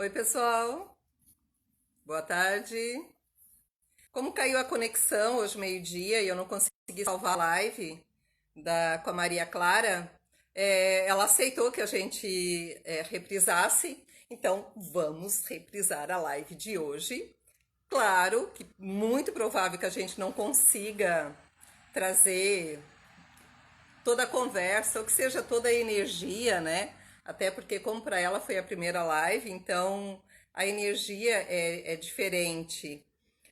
Oi, pessoal. Boa tarde. Como caiu a conexão hoje meio-dia e eu não consegui salvar a live com a Maria Clara, ela aceitou que a gente reprisasse. Então, vamos reprisar a live de hoje. Claro que muito provável que a gente não consiga trazer toda a conversa, ou que seja toda a energia, né? Até porque, como para ela foi a primeira live, então a energia é diferente.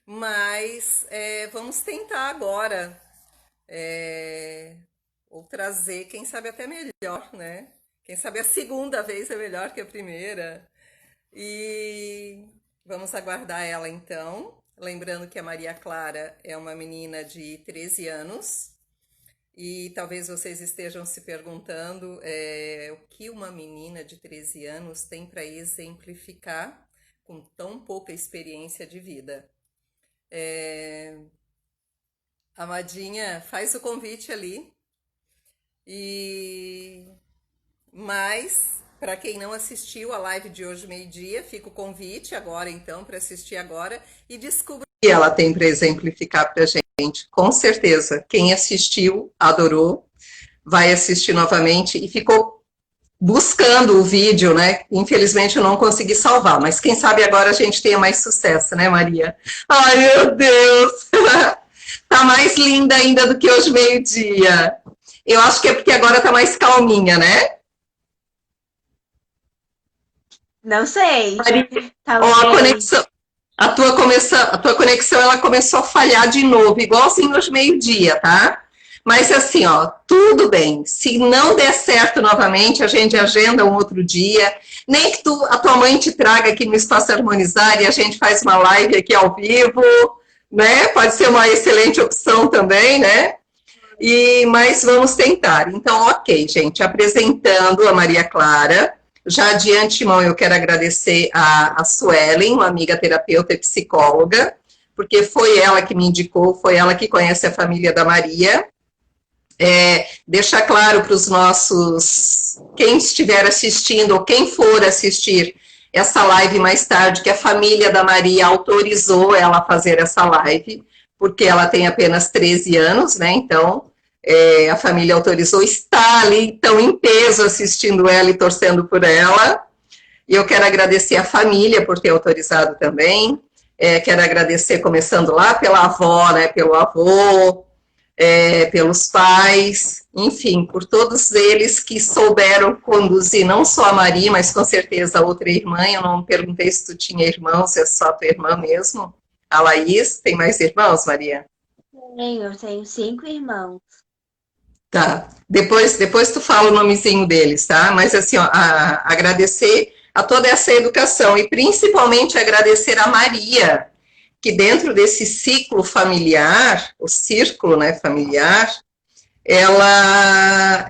Mas vamos tentar agora, é, ou trazer, quem sabe até melhor, né? Quem sabe a segunda vez é melhor que a primeira. E vamos aguardar ela então. Lembrando que a Maria Clara é uma menina de 13 anos. E talvez vocês estejam se perguntando o que uma menina de 13 anos tem para exemplificar com tão pouca experiência de vida. É, Amadinha, faz o convite ali. E mas para quem não assistiu a live de hoje meio-dia, fica o convite agora então para assistir agora e descubra o que ela tem para exemplificar para a gente. Com certeza, quem assistiu adorou, vai assistir novamente e ficou buscando o vídeo, né? Infelizmente eu não consegui salvar, mas quem sabe agora a gente tenha mais sucesso, né, Maria? Ai, meu Deus! Tá mais linda ainda do que hoje meio-dia. Eu acho que é porque agora tá mais calminha, né? Não sei. Maria, ó, a conexão, Talvez. a tua conexão ela começou a falhar de novo, igualzinho hoje meio-dia, tá? Mas assim, ó, tudo bem. Se não der certo novamente, a gente agenda um outro dia. Nem que a tua mãe te traga aqui no Espaço Harmonizar e a gente faz uma live aqui ao vivo, né? Pode ser uma excelente opção também, né? Mas vamos tentar. Então, ok, gente, apresentando a Maria Clara. Já de antemão eu quero agradecer a Suelen, uma amiga terapeuta e psicóloga, porque foi ela que me indicou, foi ela que conhece a família da Maria. Deixar claro para os nossos, quem estiver assistindo ou quem for assistir essa live mais tarde, que a família da Maria autorizou ela a fazer essa live, porque ela tem apenas 13 anos, né? Então, a família autorizou, está ali, então, em peso assistindo ela e torcendo por ela. E eu quero agradecer a família por ter autorizado também. Quero agradecer, começando lá pela avó, né, pelo avô, pelos pais, enfim, por todos eles que souberam conduzir não só a Maria, mas com certeza a outra irmã. Eu não perguntei se tu tinha irmão, se é só tua irmã mesmo. A Laís, tem mais irmãos, Maria? Eu tenho 5 irmãos. Tá. Depois tu fala o nomezinho deles, tá? Mas assim, ó, agradecer a toda essa educação e principalmente agradecer a Maria, que dentro desse ciclo familiar, o círculo, né, familiar, ela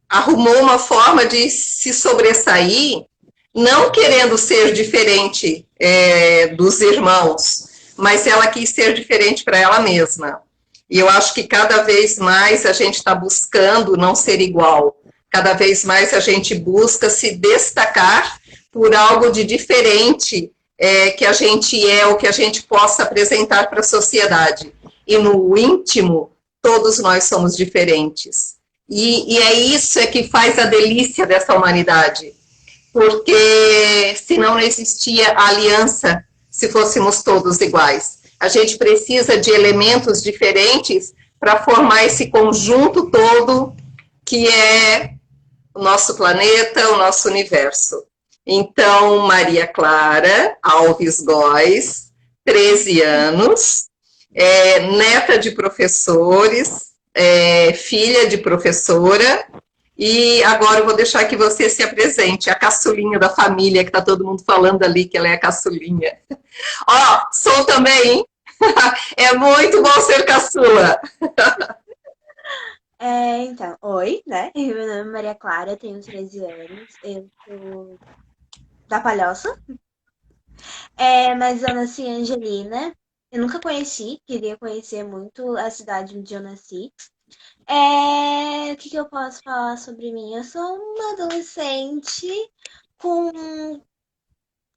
arrumou uma forma de se sobressair, não querendo ser diferente dos irmãos, mas ela quis ser diferente para ela mesma. E eu acho que cada vez mais a gente está buscando não ser igual, cada vez mais a gente busca se destacar por algo de diferente que a gente é, ou que a gente possa apresentar para a sociedade. E no íntimo, todos nós somos diferentes. E é isso que faz a delícia dessa humanidade, porque senão não existia aliança se fôssemos todos iguais. A gente precisa de elementos diferentes para formar esse conjunto todo que é o nosso planeta, o nosso universo. Então, Maria Clara Alves Góes, 13 anos, neta de professores, filha de professora, e agora eu vou deixar que você se apresente, a caçulinha da família, que está todo mundo falando ali que ela é a caçulinha. Ó, sou também, hein? É muito bom ser caçula. Então, oi, né? Meu nome é Maria Clara, tenho 13 anos. Eu sou da Palhoça. Mas eu nasci em Angelina. Eu nunca conheci, queria conhecer muito a cidade onde eu nasci. O que que eu posso falar sobre mim? Eu sou uma adolescente com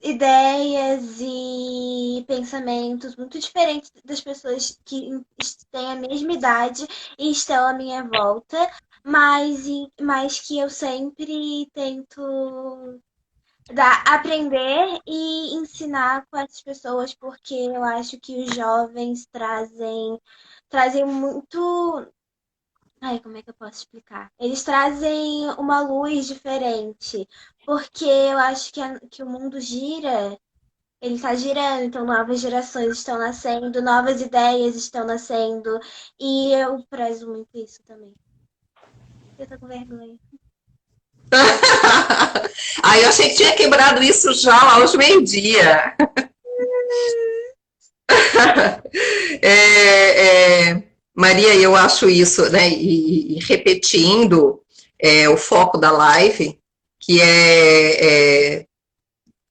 ideias e pensamentos muito diferentes das pessoas que têm a mesma idade e estão à minha volta, mas que eu sempre tento aprender e ensinar com essas pessoas, porque eu acho que os jovens trazem muito. Ai, como é que eu posso explicar? Eles trazem uma luz diferente, porque eu acho que o mundo gira, ele está girando, então novas gerações estão nascendo, novas ideias estão nascendo, e eu prezo muito isso também. Eu tô com vergonha. Aí eu achei que tinha quebrado isso já lá aos meio-dia. Maria, eu acho isso, né? E repetindo o foco da live, que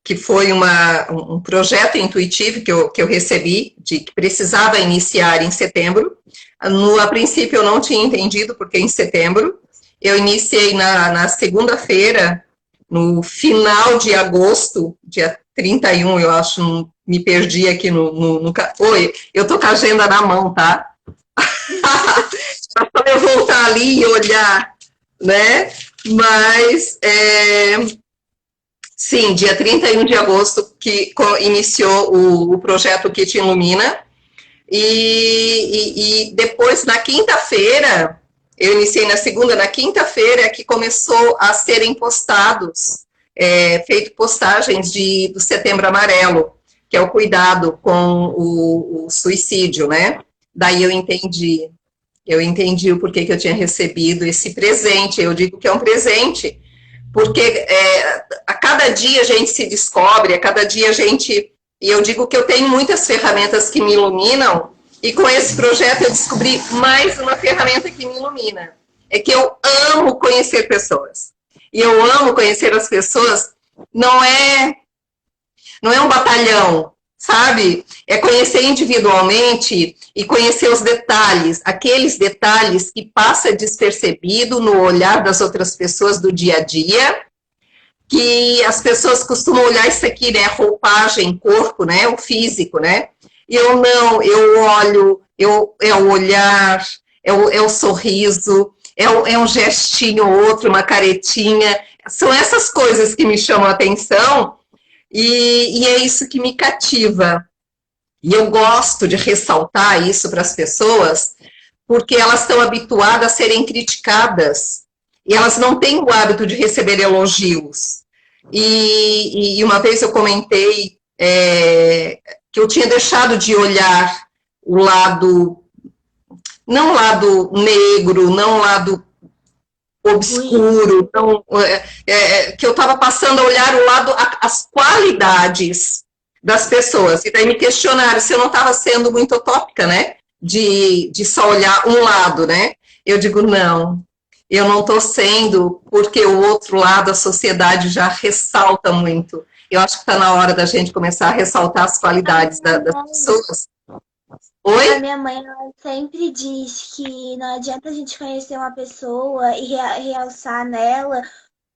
que foi um projeto intuitivo que eu recebi, de que precisava iniciar em setembro. A princípio eu não tinha entendido porque em setembro. Eu iniciei na segunda-feira, no final de agosto, dia 31, eu acho, me perdi aqui no. Oi, eu tô com a agenda na mão, tá? Para eu voltar ali e olhar, né? Mas, sim, dia 31 de agosto que iniciou o projeto Kit Ilumina. E depois, na quinta-feira, eu iniciei na segunda, na quinta-feira que começou a serem postados, feito postagens do Setembro Amarelo, que é o cuidado com o suicídio, né? Daí eu entendi o porquê que eu tinha recebido esse presente. Eu digo que é um presente, porque a cada dia a gente se descobre, a cada dia a gente... E eu digo que eu tenho muitas ferramentas que me iluminam, e com esse projeto eu descobri mais uma ferramenta que me ilumina. É que eu amo conhecer pessoas. E eu amo conhecer as pessoas, não é um batalhão, sabe? É conhecer individualmente e conhecer os detalhes, aqueles detalhes que passa despercebido no olhar das outras pessoas do dia a dia, que as pessoas costumam olhar isso aqui, né, roupagem, corpo, né, o físico, né, e eu não, eu olho, é o olhar, é o sorriso, é um gestinho ou outro, uma caretinha, são essas coisas que me chamam a atenção, e é isso que me cativa, e eu gosto de ressaltar isso para as pessoas, porque elas estão habituadas a serem criticadas, e elas não têm o hábito de receber elogios. E uma vez eu comentei que eu tinha deixado de olhar o lado, não o lado negro, não o lado obscuro, não, que eu estava passando a olhar o lado, as qualidades das pessoas. E daí me questionaram se eu não estava sendo muito utópica, né? De só olhar um lado, né? Eu digo, não, eu não estou sendo, porque o outro lado, a sociedade já ressalta muito. Eu acho que está na hora da gente começar a ressaltar as qualidades das pessoas. Oi? A minha mãe ela sempre diz que não adianta a gente conhecer uma pessoa e realçar nela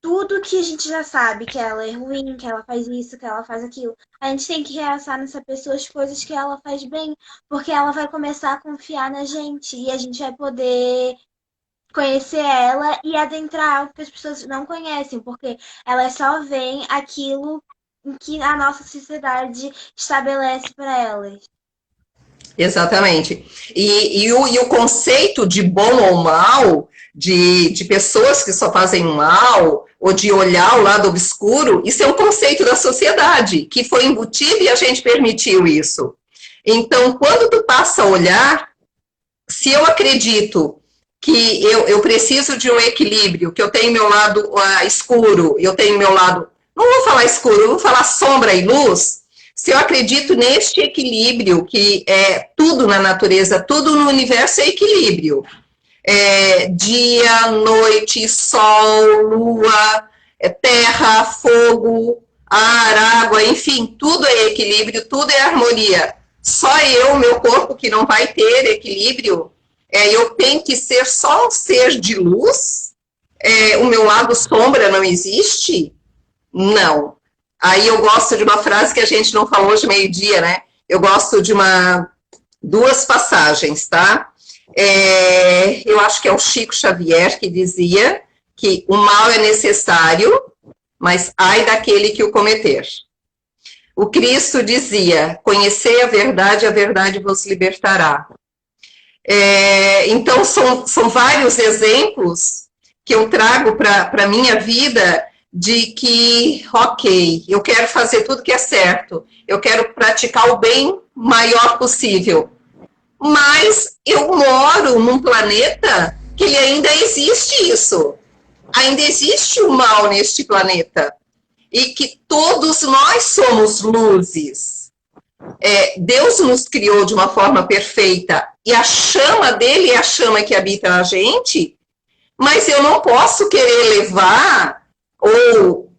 tudo que a gente já sabe, que ela é ruim, que ela faz isso, que ela faz aquilo. A gente tem que realçar nessa pessoa as coisas que ela faz bem, porque ela vai começar a confiar na gente e a gente vai poder conhecer ela e adentrar algo que as pessoas não conhecem, porque elas só veem aquilo que a nossa sociedade estabelece para elas. Exatamente. E o conceito de bom ou mal, de pessoas que só fazem mal, ou de olhar o lado obscuro, isso é um conceito da sociedade, que foi embutido e a gente permitiu isso. Então, quando tu passa a olhar, se eu acredito que eu preciso de um equilíbrio, que eu tenho meu lado escuro, eu tenho meu lado, não vou falar escuro, vou falar sombra e luz, se eu acredito neste equilíbrio, que é tudo na natureza, tudo no universo é equilíbrio, dia, noite, sol, lua, terra, fogo, ar, água, enfim, tudo é equilíbrio, tudo é harmonia. Só eu, meu corpo, que não vai ter equilíbrio, eu tenho que ser só um ser de luz, o meu lado sombra não existe? Não. Aí eu gosto de uma frase que a gente não falou hoje meio-dia, né? Eu gosto de duas passagens, tá? Eu acho que é o Chico Xavier que dizia que o mal é necessário, mas ai daquele que o cometer. O Cristo dizia, conhecei a verdade vos libertará. Então, são vários exemplos que eu trago para a minha vida de que, ok, eu quero fazer tudo que é certo, eu quero praticar o bem maior possível, mas eu moro num planeta que ainda existe isso, ainda existe o mal neste planeta, e que todos nós somos luzes. Deus nos criou de uma forma perfeita, e a chama dele é a chama que habita na gente, mas eu não posso querer levar ou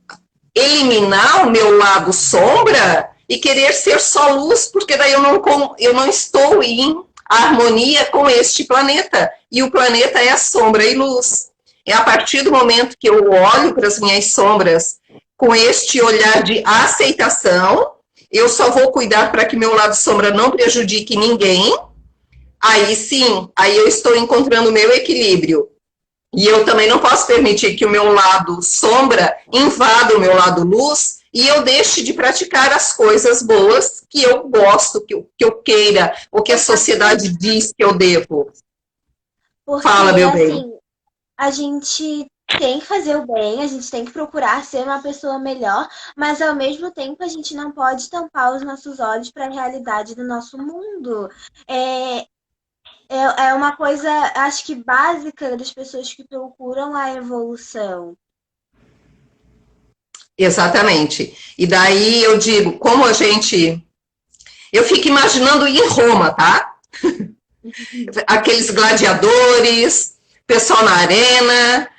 eliminar o meu lado sombra e querer ser só luz, porque daí eu não estou em harmonia com este planeta. E o planeta é a sombra e luz. É a partir do momento que eu olho para as minhas sombras com este olhar de aceitação, eu só vou cuidar para que meu lado sombra não prejudique ninguém. Aí sim, aí eu estou encontrando o meu equilíbrio. E eu também não posso permitir que o meu lado sombra invada o meu lado luz e eu deixe de praticar as coisas boas que eu gosto, que eu queira, ou que a sociedade diz que eu devo. Porque, fala, meu bem. assim, a gente tem que fazer o bem, a gente tem que procurar ser uma pessoa melhor, mas ao mesmo tempo a gente não pode tampar os nossos olhos para a realidade do nosso mundo. É uma coisa, acho que básica das pessoas que procuram a evolução. Exatamente. E daí eu digo, como a gente... Eu fico imaginando em Roma, tá? Aqueles gladiadores, pessoal na arena,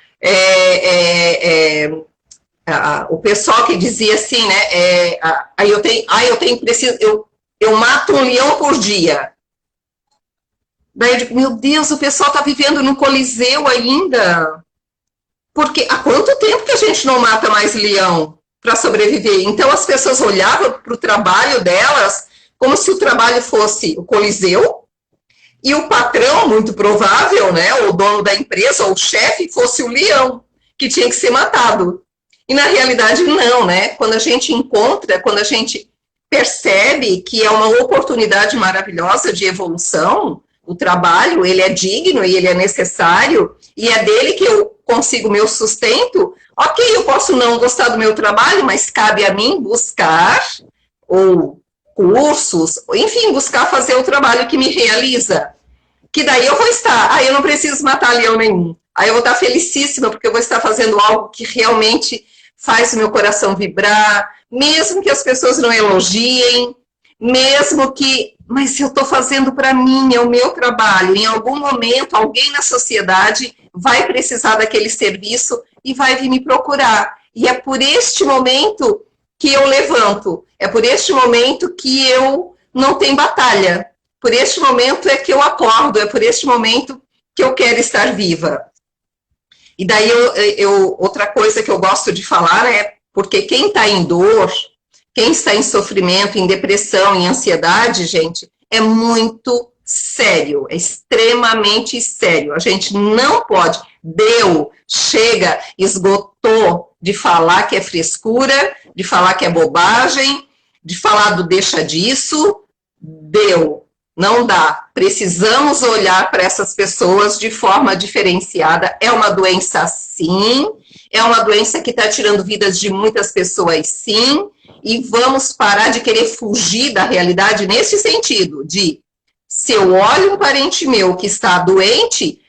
o pessoal que dizia assim, né? Eu mato um leão por dia. Daí eu digo, meu Deus, o pessoal está vivendo no Coliseu ainda. Porque há quanto tempo que a gente não mata mais leão para sobreviver? Então as pessoas olhavam para o trabalho delas como se o trabalho fosse o Coliseu e o patrão, muito provável, né, o dono da empresa, ou o chefe, fosse o leão, que tinha que ser matado. E na realidade não, né? Quando a gente encontra, quando a gente percebe que é uma oportunidade maravilhosa de evolução, o trabalho, ele é digno e ele é necessário, e é dele que eu consigo meu sustento, ok, eu posso não gostar do meu trabalho, mas cabe a mim buscar, ou cursos, enfim, buscar fazer o trabalho que me realiza. Que daí eu vou estar, eu não preciso matar leão nenhum. Aí eu vou estar felicíssima, porque eu vou estar fazendo algo que realmente faz o meu coração vibrar, mesmo que as pessoas não elogiem, mesmo que, mas eu estou fazendo para mim, é o meu trabalho. Em algum momento, alguém na sociedade vai precisar daquele serviço e vai vir me procurar. E é por este momento que eu levanto, é por este momento que eu não tenho batalha, por este momento é que eu acordo, é por este momento que eu quero estar viva. E daí, outra coisa que eu gosto de falar é, porque quem está em dor, quem está em sofrimento, em depressão, em ansiedade, gente, é muito sério, é extremamente sério. A gente não pode, deu, chega, esgotou de falar que é frescura, de falar que é bobagem, de falar do deixa disso, deu, não dá. Precisamos olhar para essas pessoas de forma diferenciada. É uma doença, sim, é uma doença que está tirando vidas de muitas pessoas, sim, e vamos parar de querer fugir da realidade nesse sentido, de se eu olho um parente meu que está doente,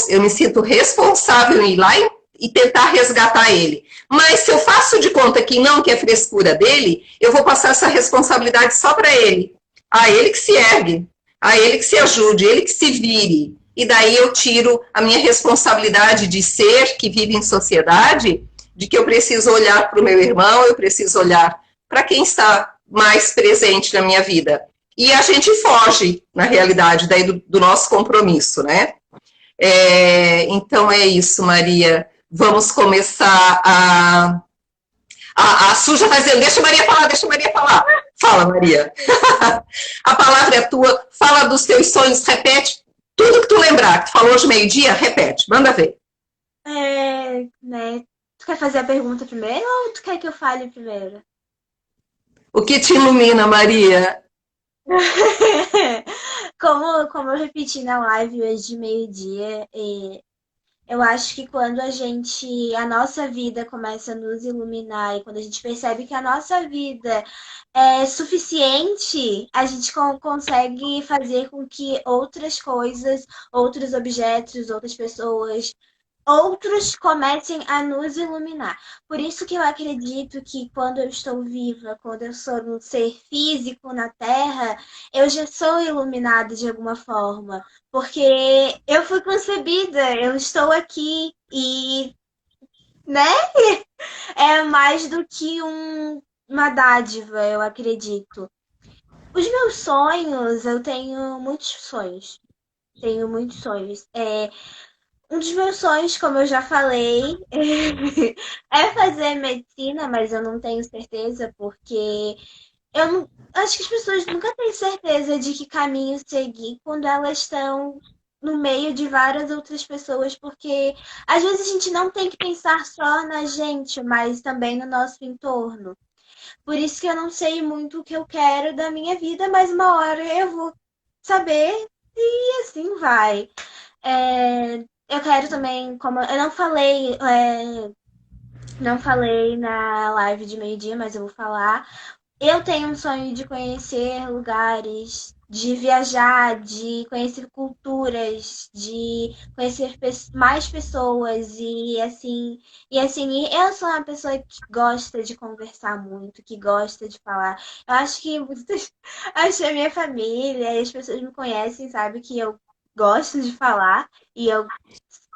eu me sinto responsável em ir lá e tentar resgatar ele. Mas se eu faço de conta que não, que é frescura dele, eu vou passar essa responsabilidade só para ele. A ele que se ergue, a ele que se ajude, ele que se vire. E daí eu tiro a minha responsabilidade de ser que vive em sociedade, de que eu preciso olhar para o meu irmão, eu preciso olhar para quem está mais presente na minha vida. E a gente foge, na realidade, daí do nosso compromisso, né? Então é isso, Maria. Vamos começar A Su já está dizendo, deixa a Maria falar, deixa a Maria falar. Fala, Maria. A palavra é tua, fala dos teus sonhos, repete tudo que tu lembrar, que tu falou hoje meio-dia, repete, manda ver. Né? Tu quer fazer a pergunta primeiro ou tu quer que eu fale primeiro? O que te ilumina, Maria? Como eu repeti na live hoje de meio-dia, eu acho que quando a nossa vida começa a nos iluminar e quando a gente percebe que a nossa vida é suficiente, a gente consegue fazer com que outras coisas, outros objetos, outras pessoas, outros comecem a nos iluminar. Por isso que eu acredito que quando eu estou viva, quando eu sou um ser físico na Terra, eu já sou iluminada de alguma forma. Porque eu fui concebida, eu estou aqui e, né? É mais do que uma dádiva, eu acredito. Os meus sonhos, eu tenho muitos sonhos. Tenho muitos sonhos. Um dos meus sonhos, como eu já falei, é fazer medicina, mas eu não tenho certeza, porque eu não, acho que as pessoas nunca têm certeza de que caminho seguir quando elas estão no meio de várias outras pessoas, porque às vezes a gente não tem que pensar só na gente, mas também no nosso entorno. Por isso que eu não sei muito o que eu quero da minha vida, mas uma hora eu vou saber e assim vai. Eu quero também, como eu não falei na live de meio-dia, mas eu vou falar. Eu tenho um sonho de conhecer lugares, de viajar, de conhecer culturas, de conhecer mais pessoas e eu sou uma pessoa que gosta de conversar muito, que gosta de falar. Eu acho que acho que a minha família e as pessoas me conhecem, sabe que eu gosto de falar e eu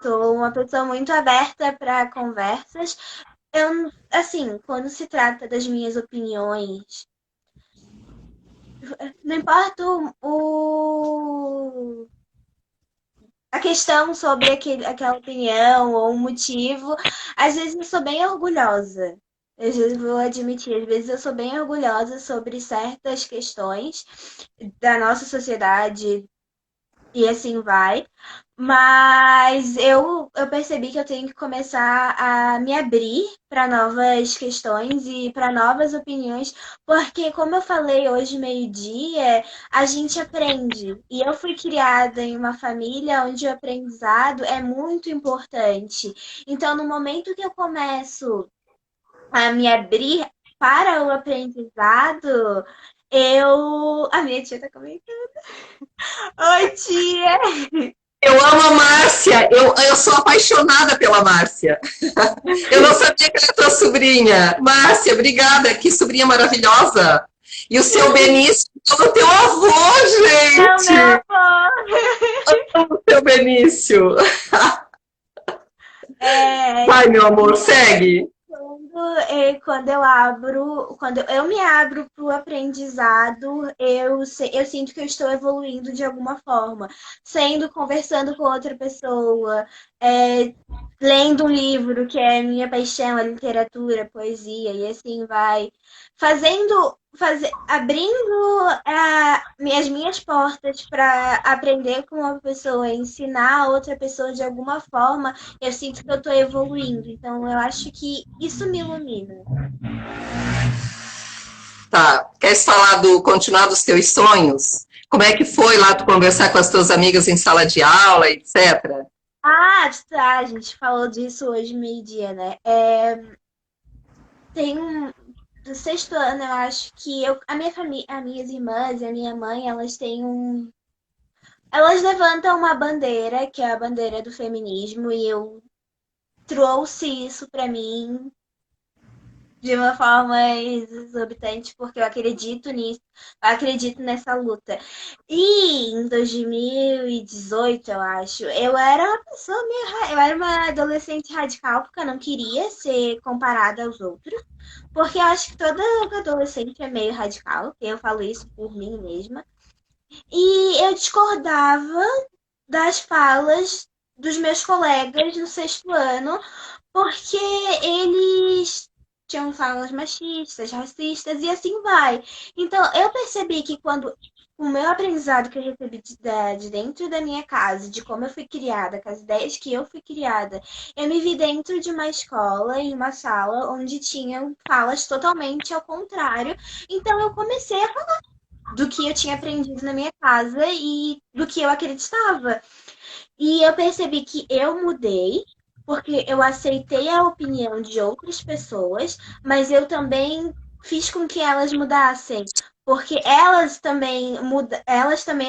sou uma pessoa muito aberta para conversas. Eu, assim, quando se trata das minhas opiniões, não importa a questão sobre aquela opinião ou um motivo, às vezes eu sou bem orgulhosa. Às vezes vou admitir, às vezes eu sou bem orgulhosa sobre certas questões da nossa sociedade, e assim vai. Mas eu percebi que eu tenho que começar a me abrir para novas questões e para novas opiniões, porque, como eu falei hoje, meio-dia, a gente aprende. E eu fui criada em uma família onde o aprendizado é muito importante. Então, no momento que eu começo a me abrir para o aprendizado, A minha tia tá comentando. Oi, tia! Eu amo a Márcia, eu sou apaixonada pela Márcia. Eu não sabia que era tua sobrinha. Márcia, obrigada, que sobrinha maravilhosa. E o seu Benício, o teu avô, Não, gente! meu avô! O seu Benício. É, Vai, meu amor, segue. quando eu me abro para o aprendizado, eu sinto que eu estou evoluindo de alguma forma, conversando com outra pessoa, é, lendo um livro que é minha paixão, a literatura, a poesia, e assim vai, abrindo as minhas portas para aprender com uma pessoa, ensinar a outra pessoa de alguma forma, eu sinto que eu estou evoluindo. Então, eu acho que isso me ilumina. Tá, queres falar continuar dos teus sonhos? Como é que foi lá tu conversar com as tuas amigas em sala de aula, etc? Ah, tá, a gente falou disso hoje meio-dia, né? Tem um. Do sexto ano, eu acho que a minha família, as minhas irmãs e a minha mãe, elas têm um. Elas levantam uma bandeira, que é a bandeira do feminismo, e eu trouxe isso pra mim de uma forma exorbitante, porque eu acredito nisso, eu acredito nessa luta. E em 2018, eu acho, eu era uma pessoa eu era uma adolescente radical, porque eu não queria ser comparada aos outros, porque eu acho que toda adolescente é meio radical, eu falo isso por mim mesma. E eu discordava das falas dos meus colegas no sexto ano, porque eles tinham falas machistas, racistas e assim vai. Então, eu percebi que quando o meu aprendizado que eu recebi de dentro da minha casa, de como eu fui criada, com as ideias que eu fui criada, eu me vi dentro de uma escola, em uma sala, onde tinham falas totalmente ao contrário. Então, eu comecei a falar do que eu tinha aprendido na minha casa e do que eu acreditava. E eu percebi que eu mudei, porque eu aceitei a opinião de outras pessoas, mas eu também fiz com que elas mudassem. Porque elas também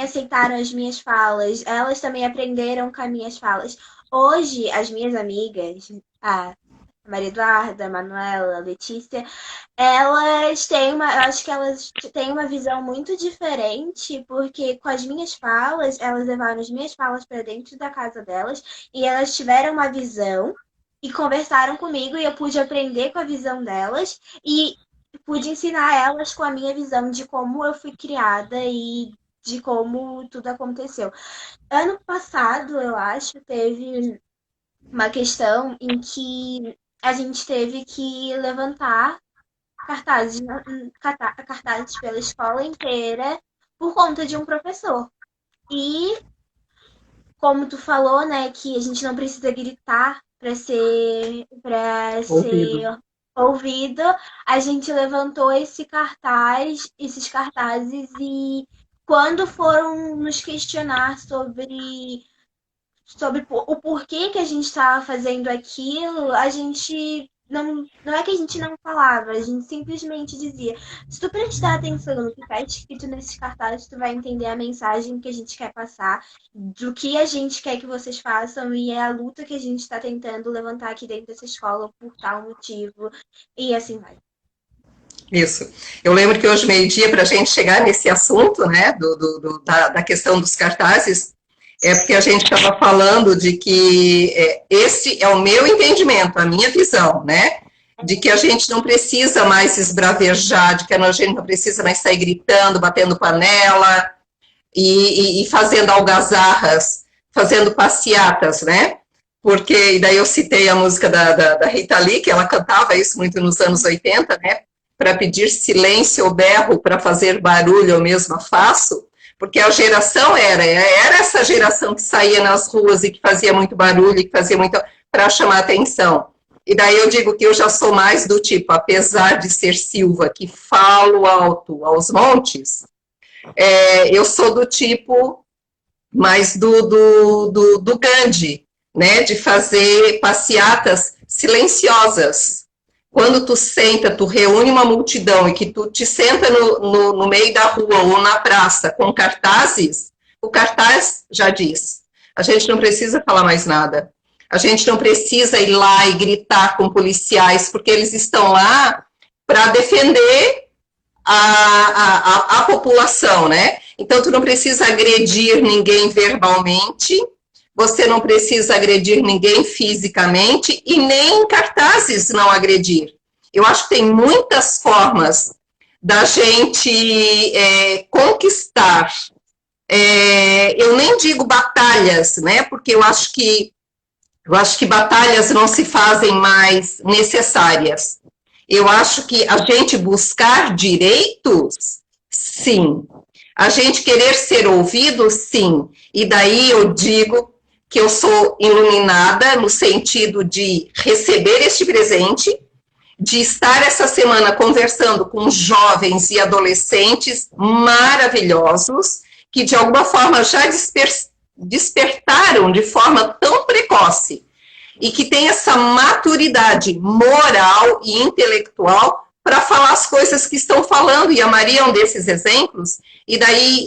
aceitaram as minhas falas, elas também aprenderam com as minhas falas. Hoje, as minhas amigas, a Maria Eduarda, a Manuela, a Letícia, elas têm eu acho que elas têm uma visão muito diferente, porque com as minhas falas, elas levaram as minhas falas para dentro da casa delas e elas tiveram uma visão e conversaram comigo e eu pude aprender com a visão delas e pude ensinar elas com a minha visão de como eu fui criada e de como tudo aconteceu. Ano passado, eu acho, teve uma questão em que a gente teve que levantar cartazes, cartazes pela escola inteira por conta de um professor. E como tu falou, né, que a gente não precisa gritar para ser Ouvido. ouvido, a gente levantou esses cartazes e quando foram nos questionar sobre o porquê que a gente estava fazendo aquilo, a gente não é que a gente não falava, a gente simplesmente dizia: se tu prestar atenção no que está escrito nesses cartazes, tu vai entender a mensagem que a gente quer passar, do que a gente quer que vocês façam, e é a luta que a gente está tentando levantar aqui dentro dessa escola por tal motivo, e assim vai. Isso. Eu lembro que hoje, meio-dia, para a gente chegar nesse assunto, né, da questão dos cartazes, é porque a gente estava falando de que esse é o meu entendimento, a minha visão, né? De que a gente não precisa mais esbravejar, de que a gente não precisa mais sair gritando, batendo panela e fazendo algazarras, fazendo passeatas, né? Porque, e daí eu citei a música da Rita Lee, que ela cantava isso muito nos anos 80, né? Para pedir silêncio ou berro, para fazer barulho eu mesma faço. Porque a geração era essa geração que saía nas ruas e que fazia muito barulho, que fazia muito para chamar atenção. E daí eu digo que eu já sou mais do tipo, apesar de ser Silva, que falo alto aos montes, eu sou do tipo mais do Gandhi, né, de fazer passeatas silenciosas. Quando tu senta, tu reúne uma multidão e que tu te senta no meio da rua ou na praça com cartazes, o cartaz já diz. A gente não precisa falar mais nada. A gente não precisa ir lá e gritar com policiais, porque eles estão lá para defender a população, né? Então, tu não precisa agredir ninguém verbalmente, você não precisa agredir ninguém fisicamente e nem em cartazes não agredir. Eu acho que tem muitas formas da gente conquistar. Eu nem digo batalhas, né? Porque eu acho que batalhas não se fazem mais necessárias. Eu acho que a gente buscar direitos, sim. A gente querer ser ouvido, sim. E daí eu digo que eu sou iluminada no sentido de receber este presente, de estar essa semana conversando com jovens e adolescentes maravilhosos, que de alguma forma já despertaram de forma tão precoce e que tem essa maturidade moral e intelectual para falar as coisas que estão falando, e a Maria é um desses exemplos, e daí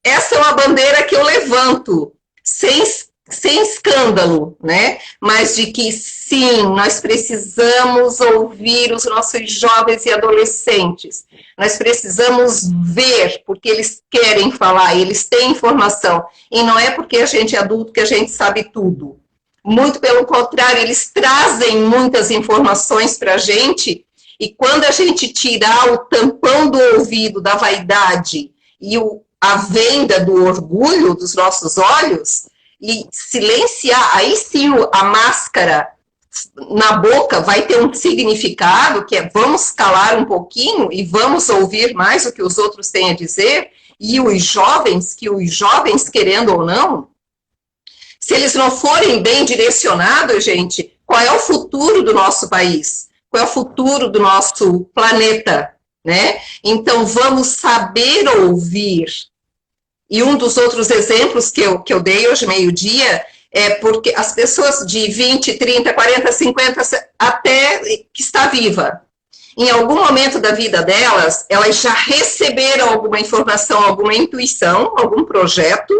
essa é uma bandeira que eu levanto, sem escândalo, né? Mas de que sim, nós precisamos ouvir os nossos jovens e adolescentes, nós precisamos ver, porque eles querem falar, eles têm informação, e não é porque a gente é adulto que a gente sabe tudo. Muito pelo contrário, eles trazem muitas informações para a gente, e quando a gente tirar o tampão do ouvido da vaidade e a venda do orgulho dos nossos olhos, e silenciar, aí sim a máscara na boca vai ter um significado, que é vamos calar um pouquinho e vamos ouvir mais o que os outros têm a dizer, e os jovens, querendo ou não, se eles não forem bem direcionados, gente, qual é o futuro do nosso país? Qual é o futuro do nosso planeta? Né? Então, vamos saber ouvir. E um dos outros exemplos que eu dei hoje, meio-dia, é porque as pessoas de 20, 30, 40, 50, até que está viva, em algum momento da vida delas, elas já receberam alguma informação, alguma intuição, algum projeto,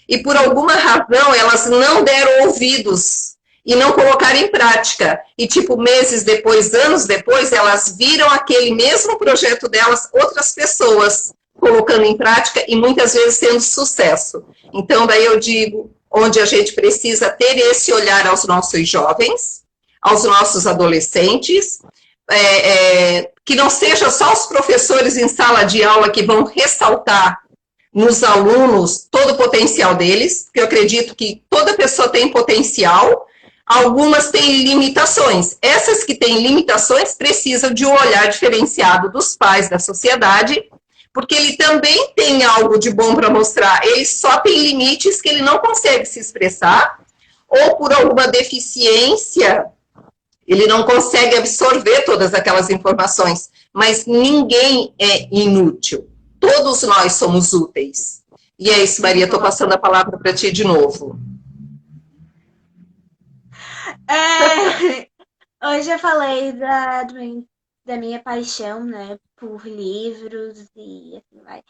e por alguma razão elas não deram ouvidos e não colocaram em prática. E tipo, meses depois, anos depois, elas viram aquele mesmo projeto delas, outras pessoas colocando em prática e muitas vezes tendo sucesso. Então, daí eu digo, onde a gente precisa ter esse olhar aos nossos jovens, aos nossos adolescentes, que não seja só os professores em sala de aula que vão ressaltar nos alunos todo o potencial deles, porque eu acredito que toda pessoa tem potencial, algumas têm limitações. Essas que têm limitações precisam de um olhar diferenciado dos pais, da sociedade, porque ele também tem algo de bom para mostrar. Ele só tem limites que ele não consegue se expressar, ou por alguma deficiência, ele não consegue absorver todas aquelas informações. Mas ninguém é inútil. Todos nós somos úteis. E é isso, Maria, estou passando a palavra para ti de novo. Hoje eu falei da minha paixão, né, por livros e assim vai.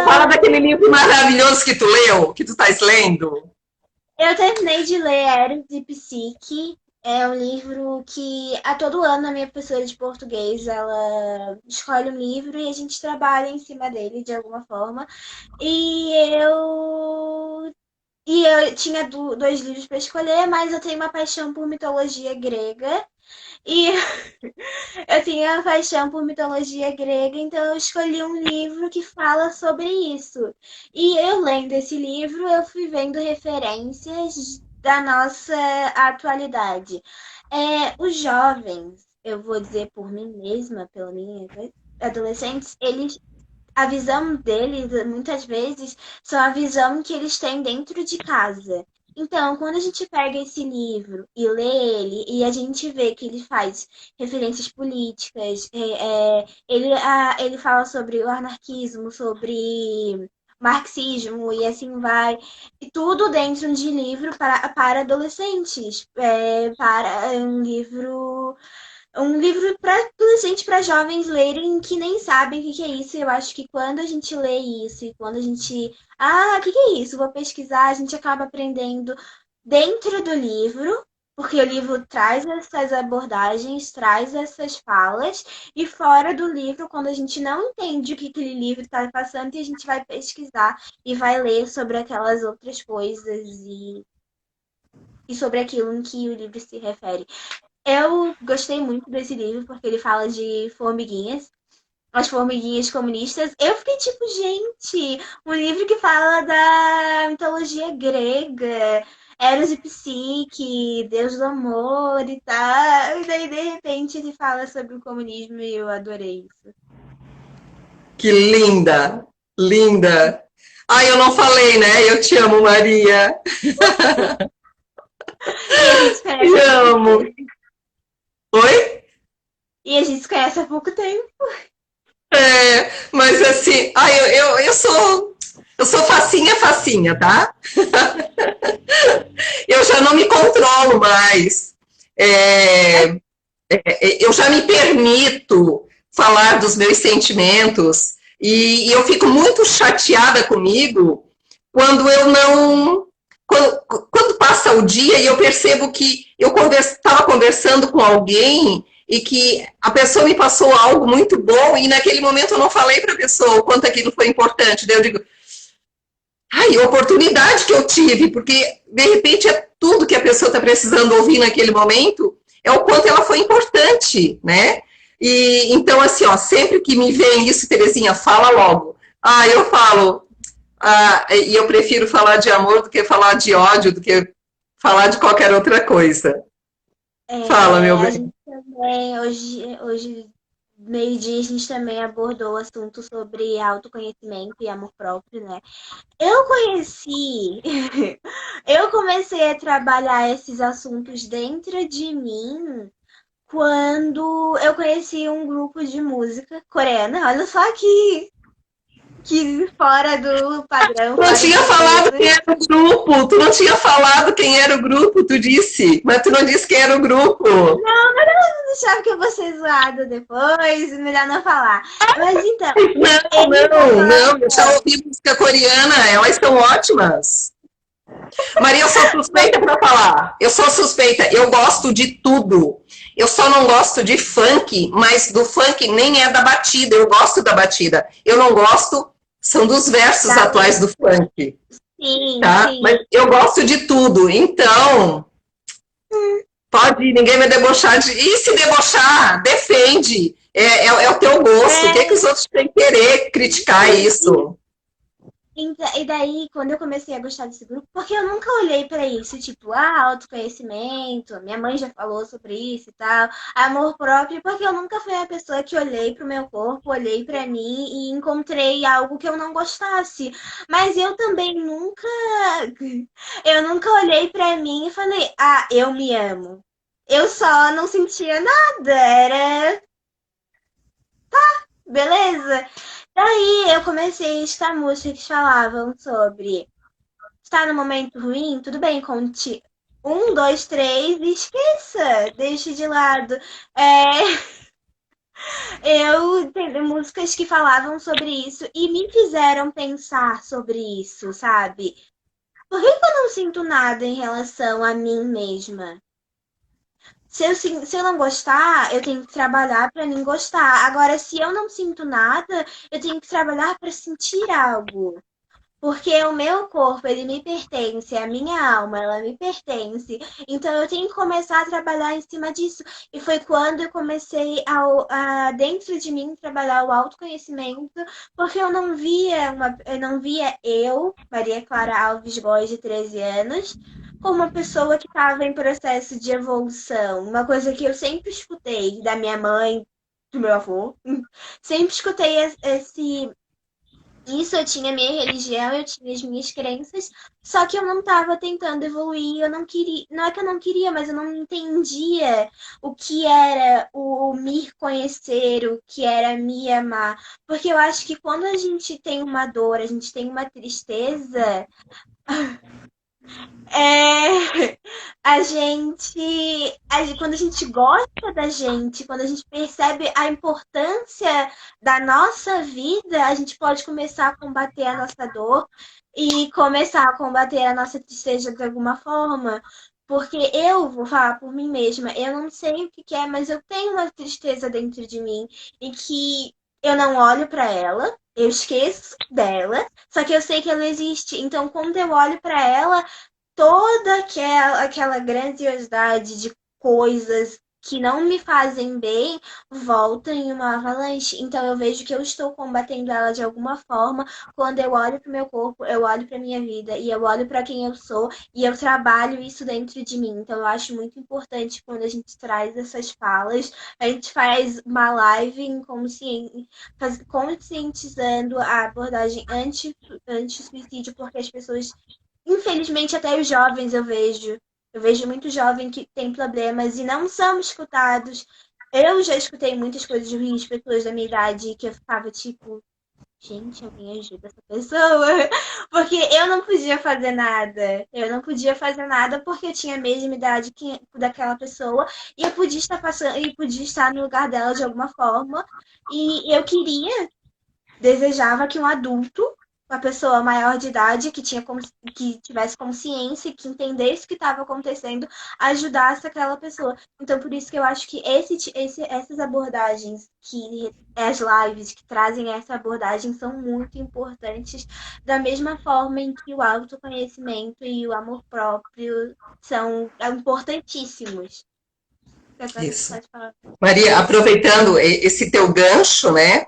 Fala daquele livro maravilhoso que tu leu, que tu estás lendo. Eu terminei de ler Eros e Psique. É um livro que a todo ano a minha professora de português, ela escolhe um livro e a gente trabalha em cima dele de alguma forma. E eu tinha dois livros para escolher, mas eu tenho uma paixão por mitologia grega. E eu tenho uma paixão por mitologia grega, então eu escolhi um livro que fala sobre isso. E eu lendo esse livro, eu fui vendo referências da nossa atualidade. Os jovens, eu vou dizer por mim mesma, pela minha adolescentes, a visão deles, muitas vezes, são a visão que eles têm dentro de casa. Então, quando a gente pega esse livro e lê ele, e a gente vê que ele faz referências políticas, ele fala sobre o anarquismo, sobre marxismo e assim vai, e tudo dentro de livro para adolescentes, para um livro para adolescente, para jovens lerem que nem sabem o que é isso. Eu acho que quando a gente lê isso e quando a gente, o que é isso? Vou pesquisar, a gente acaba aprendendo dentro do livro, porque o livro traz essas abordagens, traz essas falas, e fora do livro, quando a gente não entende o que aquele livro está passando, a gente vai pesquisar e vai ler sobre aquelas outras coisas e sobre aquilo em que o livro se refere. Eu gostei muito desse livro porque ele fala de formiguinhas, as formiguinhas comunistas. Eu fiquei tipo, gente, um livro que fala da mitologia grega, Eros e Psique, Deus do amor e tal. E daí, de repente, ele fala sobre o comunismo e eu adorei isso. Que linda, linda. Eu não falei, né? Eu te amo, Maria. Te amo. Oi? E a gente se conhece há pouco tempo. Mas assim, eu sou facinha, tá? Eu já não me controlo mais. Eu já me permito falar dos meus sentimentos e eu fico muito chateada comigo quando eu não... Quando passa o dia e eu percebo que eu estava conversando com alguém e que a pessoa me passou algo muito bom e naquele momento eu não falei para a pessoa o quanto aquilo foi importante. Daí eu digo, oportunidade que eu tive, porque de repente é tudo que a pessoa está precisando ouvir naquele momento, é o quanto ela foi importante, né? E então, assim, sempre que me vem isso, Terezinha, fala logo. Eu falo... e eu prefiro falar de amor do que falar de ódio, do que falar de qualquer outra coisa. Fala, meu A bem. gente também, hoje meio-dia, a gente também abordou o assunto sobre autoconhecimento e amor próprio, né? Eu conheci, eu comecei a trabalhar esses assuntos dentro de mim quando eu conheci um grupo de música coreana. Olha só que fora do padrão, Tu não fora tinha de falado quem tudo. era o grupo, tu não tinha falado quem era o grupo, tu disse, mas tu não disse quem era o grupo. Deixava que eu vou ser zoada depois, melhor não falar. Mas então, Não, ele não, não, eu já falava. ouvi música coreana, elas são ótimas. Maria, eu sou suspeita para falar. Eu sou suspeita, eu gosto de tudo. Eu só não gosto de funk, mas do funk nem é da batida, eu gosto da batida. Eu não gosto, são dos versos Da atuais do funk, Sim, tá? Mas sim. eu gosto de tudo, então pode, ninguém vai debochar de. E se debochar, defende. É o teu gosto. O que, é que É, os outros têm que querer criticar isso? e daí, quando eu comecei a gostar desse grupo, porque eu nunca olhei pra isso, tipo, autoconhecimento, minha mãe já falou sobre isso e tal, amor próprio, porque eu nunca fui a pessoa que olhei pro meu corpo, olhei pra mim e encontrei algo que eu não gostasse. Mas eu também eu nunca olhei pra mim e falei, eu me amo. Eu só não sentia nada, era beleza. Daí eu comecei a escutar músicas que falavam sobre estar no momento ruim, tudo bem, conte um, dois, três e esqueça, deixe de lado. Eu entendi músicas que falavam sobre isso e me fizeram pensar sobre isso, sabe? Por que que eu não sinto nada em relação a mim mesma? Se eu não gostar, eu tenho que trabalhar para mim gostar. Agora, se eu não sinto nada, eu tenho que trabalhar para sentir algo. Porque o meu corpo, ele me pertence, a minha alma, ela me pertence. Então eu tenho que começar a trabalhar em cima disso. E foi quando eu comecei dentro de mim, trabalhar o autoconhecimento, porque eu não via eu, Maria Clara Alves Góes, de 13 anos, como uma pessoa que estava em processo de evolução. Uma coisa que eu sempre escutei da minha mãe, do meu avô. Sempre escutei esse isso, eu tinha minha religião, eu tinha as minhas crenças, só que eu não estava tentando evoluir, eu não queria, não é que eu não queria, mas eu não entendia o que era o me conhecer, o que era me amar, porque eu acho que quando a gente tem uma dor, a gente tem uma tristeza, é, quando a gente gosta da gente, quando a gente percebe a importância da nossa vida, a gente pode começar a combater a nossa dor e começar a combater a nossa tristeza de alguma forma. Porque eu vou falar por mim mesma, eu não sei o que que é, mas eu tenho uma tristeza dentro de mim e que eu não olho para ela, eu esqueço dela, só que eu sei que ela existe. Então, quando eu olho para ela, toda aquela grandiosidade de coisas que não me fazem bem volta em uma avalanche. Então eu vejo que eu estou combatendo ela de alguma forma quando eu olho para o meu corpo, eu olho para minha vida e eu olho para quem eu sou e eu trabalho isso dentro de mim. Então eu acho muito importante quando a gente traz essas falas, a gente faz uma live em conscientizando a abordagem anti-suicídio, porque as pessoas, infelizmente, até os jovens eu vejo. Eu vejo muito jovem que tem problemas e não são escutados. Eu já escutei muitas coisas ruins de pessoas da minha idade que eu ficava tipo, gente, alguém ajuda essa pessoa. Porque eu não podia fazer nada. Eu não podia fazer nada porque eu tinha a mesma idade daquela pessoa e eu podia estar passando e podia estar no lugar dela de alguma forma. E eu desejava que um adulto, uma pessoa maior de idade, que tivesse consciência e que entendesse o que estava acontecendo, ajudasse aquela pessoa. Então, por isso que eu acho que essas abordagens, as lives que trazem essa abordagem são muito importantes, da mesma forma em que o autoconhecimento e o amor próprio são importantíssimos. Agora você Isso. pode falar. Maria, aproveitando esse teu gancho, né?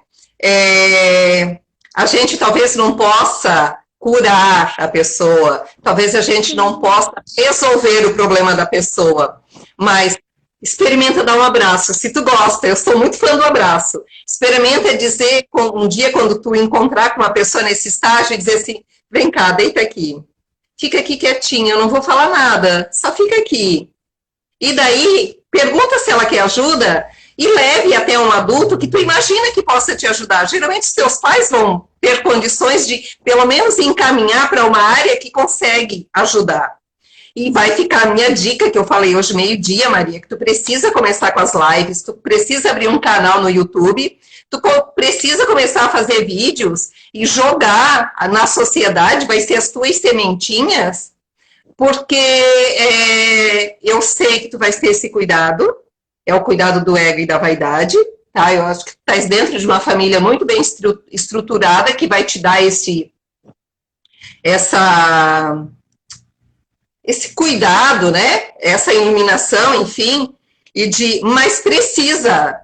A gente talvez não possa curar a pessoa. Talvez a gente não possa resolver o problema da pessoa, mas experimenta dar um abraço. Se tu gosta, eu sou muito fã do abraço. Experimenta dizer, um dia quando tu encontrar com uma pessoa nesse estágio, dizer assim, vem cá, deita aqui. Fica aqui quietinha, eu não vou falar nada, só fica aqui. E daí, pergunta se ela quer ajuda e leve até um adulto que tu imagina que possa te ajudar. Geralmente os teus pais vão ter condições de, pelo menos, encaminhar para uma área que consegue ajudar. E vai ficar a minha dica, que eu falei hoje meio-dia, Maria, que tu precisa começar com as lives, tu precisa abrir um canal no YouTube, tu precisa começar a fazer vídeos e jogar na sociedade, vai ser as tuas sementinhas, porque eu sei que tu vais ter esse cuidado, é o cuidado do ego e da vaidade, tá? Eu acho que tu estás dentro de uma família muito bem estruturada, que vai te dar esse cuidado, né? Essa iluminação, enfim, mas precisa.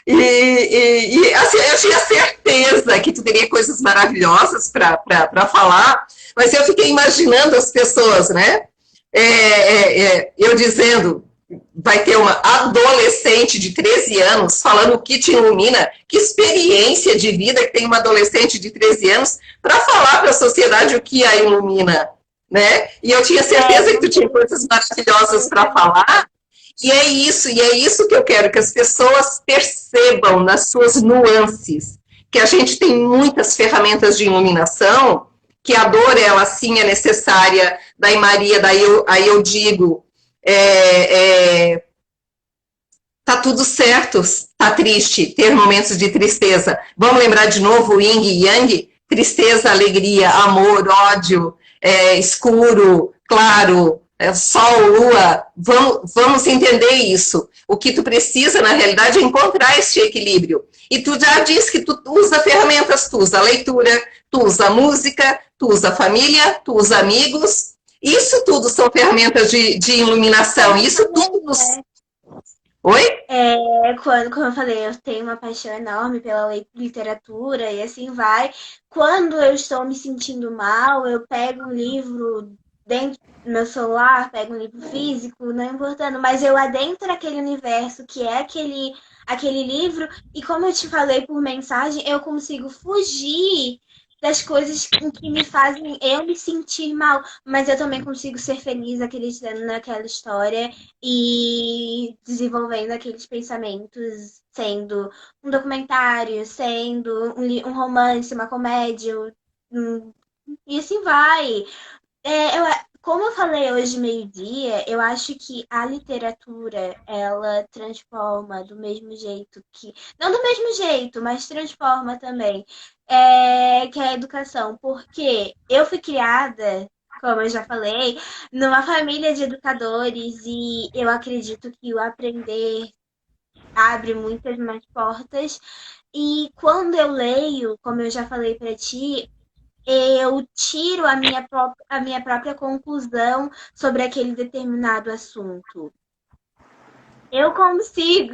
E assim, eu tinha certeza que tu teria coisas maravilhosas para falar, mas eu fiquei imaginando as pessoas, né? Eu dizendo, vai ter uma adolescente de 13 anos falando o que te ilumina, que experiência de vida que tem uma adolescente de 13 anos para falar para a sociedade o que a ilumina, né? E eu tinha certeza que tu tinha coisas maravilhosas para falar, e é isso que eu quero, que as pessoas percebam nas suas nuances, que a gente tem muitas ferramentas de iluminação, que a dor, ela sim é necessária, daí Maria, aí eu digo, tá tudo certo, tá triste, ter momentos de tristeza. Vamos lembrar de novo o Yin e Yang? Tristeza, alegria, amor, ódio, escuro, claro, sol, lua. Vamos entender isso. O que tu precisa, na realidade, é encontrar esse equilíbrio. E tu já disse que tu usa ferramentas, tu usa leitura, tu usa música, tu usa família, tu usa amigos. Isso tudo são ferramentas de iluminação. Isso tudo... Oi? Como eu falei, eu tenho uma paixão enorme pela literatura e assim vai. Quando eu estou me sentindo mal, eu pego um livro dentro do meu celular, pego um livro físico, não importando, mas eu adentro aquele universo que é aquele livro, e como eu te falei por mensagem, eu consigo fugir das coisas que me fazem eu me sentir mal, mas eu também consigo ser feliz acreditando naquela história e desenvolvendo aqueles pensamentos, sendo um documentário, sendo um romance, uma comédia, e assim vai. Como eu falei hoje meio-dia, eu acho que a literatura, ela transforma do mesmo jeito que... Não do mesmo jeito, mas transforma também. Que é a educação. Porque eu fui criada, como eu já falei, numa família de educadores e eu acredito que o aprender abre muitas mais portas. E quando eu leio, como eu já falei para ti, eu tiro a minha própria conclusão sobre aquele determinado assunto. Eu consigo.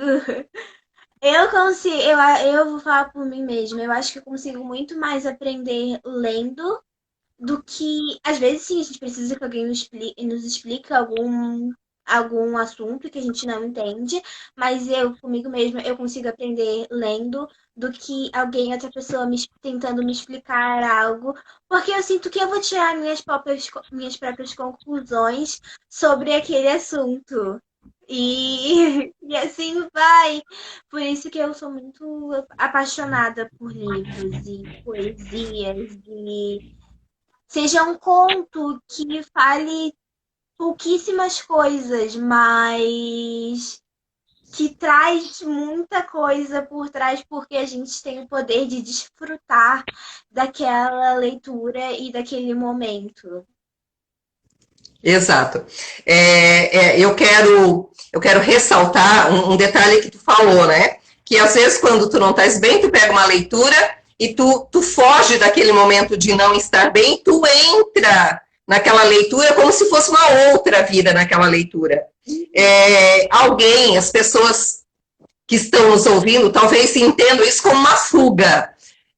Eu vou falar por mim mesma. Eu acho que eu consigo muito mais aprender lendo do que... Às vezes, sim, a gente precisa que alguém nos explique algum assunto que a gente não entende, mas comigo mesma, eu consigo aprender lendo do que outra pessoa tentando me explicar algo, porque eu sinto que eu vou tirar minhas próprias conclusões sobre aquele assunto. E assim vai. Por isso que eu sou muito apaixonada por livros e poesias, e seja um conto que fale pouquíssimas coisas, mas que traz muita coisa por trás, porque a gente tem o poder de desfrutar daquela leitura e daquele momento. Exato. Eu quero ressaltar um detalhe que tu falou, né? Que às vezes quando tu não estás bem, tu pega uma leitura e tu foge daquele momento de não estar bem, tu entra naquela leitura como se fosse uma outra vida naquela leitura. As pessoas que estão nos ouvindo, talvez entendam isso como uma fuga.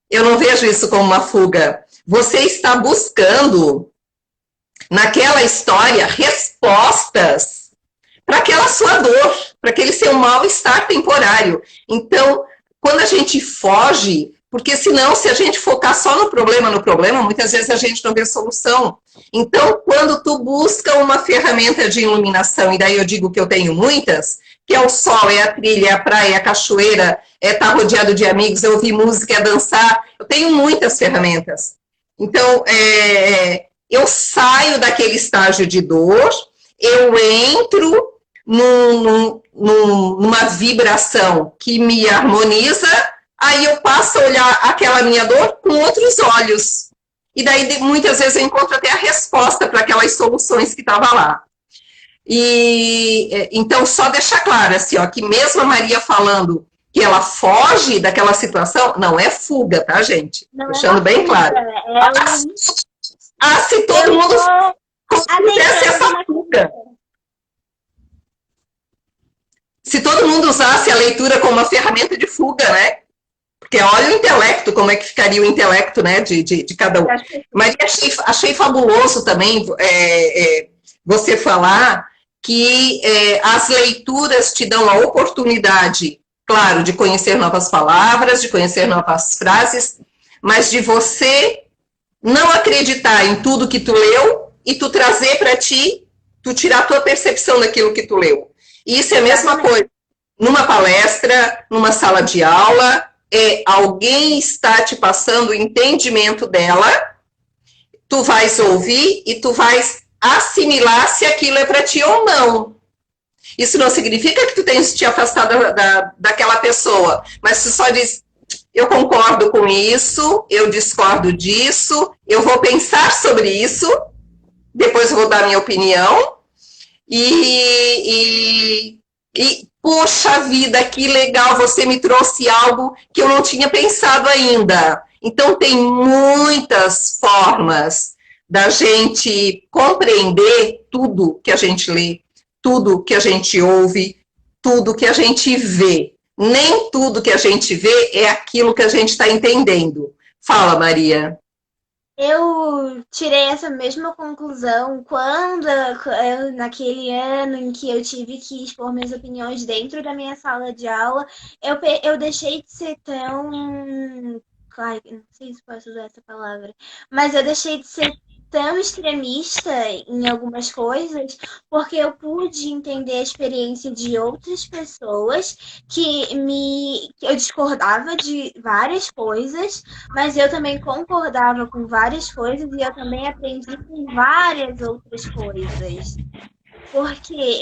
Eu não vejo isso como uma fuga. Você está buscando, naquela história, respostas para aquela sua dor, para aquele seu mal-estar temporário. Então, quando a gente foge, porque senão, se a gente focar só no problema, muitas vezes a gente não vê solução. Então, quando tu busca uma ferramenta de iluminação, e daí eu digo que eu tenho muitas, que é o sol, é a trilha, é a praia, é a cachoeira, é estar rodeado de amigos, é ouvir música, é dançar, eu tenho muitas ferramentas. Então, eu saio daquele estágio de dor, eu entro numa vibração que me harmoniza, aí eu passo a olhar aquela minha dor com outros olhos. E daí, muitas vezes, eu encontro até a resposta para aquelas soluções que estavam lá. E então, só deixar claro, assim, ó, que mesmo a Maria falando que ela foge daquela situação, não é fuga, tá, gente? Não deixando bem fuga, claro. Se todo mundo fizesse essa fuga. Se todo mundo usasse a leitura como uma ferramenta de fuga, né? Porque olha o intelecto, como é que ficaria o intelecto, né, de cada um. Mas achei fabuloso também você falar que as leituras te dão a oportunidade, claro, de conhecer novas palavras, de conhecer novas frases, mas de você não acreditar em tudo que tu leu e tu trazer para ti, tu tirar a tua percepção daquilo que tu leu. E isso é a mesma coisa. Numa palestra, numa sala de aula, alguém está te passando o entendimento dela, tu vais ouvir e tu vais assimilar se aquilo é para ti ou não. Isso não significa que tu tens te afastado daquela pessoa, mas tu só diz, eu concordo com isso, eu discordo disso, eu vou pensar sobre isso, depois eu vou dar minha opinião, poxa vida, que legal, você me trouxe algo que eu não tinha pensado ainda. Então, tem muitas formas da gente compreender tudo que a gente lê, tudo que a gente ouve, tudo que a gente vê. Nem tudo que a gente vê é aquilo que a gente está entendendo. Fala, Maria. Eu tirei essa mesma conclusão quando, naquele ano em que eu tive que expor minhas opiniões dentro da minha sala de aula, eu deixei de ser tão. Claro, não sei se posso usar essa palavra, mas eu deixei de ser tão extremista em algumas coisas, porque eu pude entender a experiência de outras pessoas que eu discordava de várias coisas, mas eu também concordava com várias coisas e eu também aprendi com várias outras coisas. Porque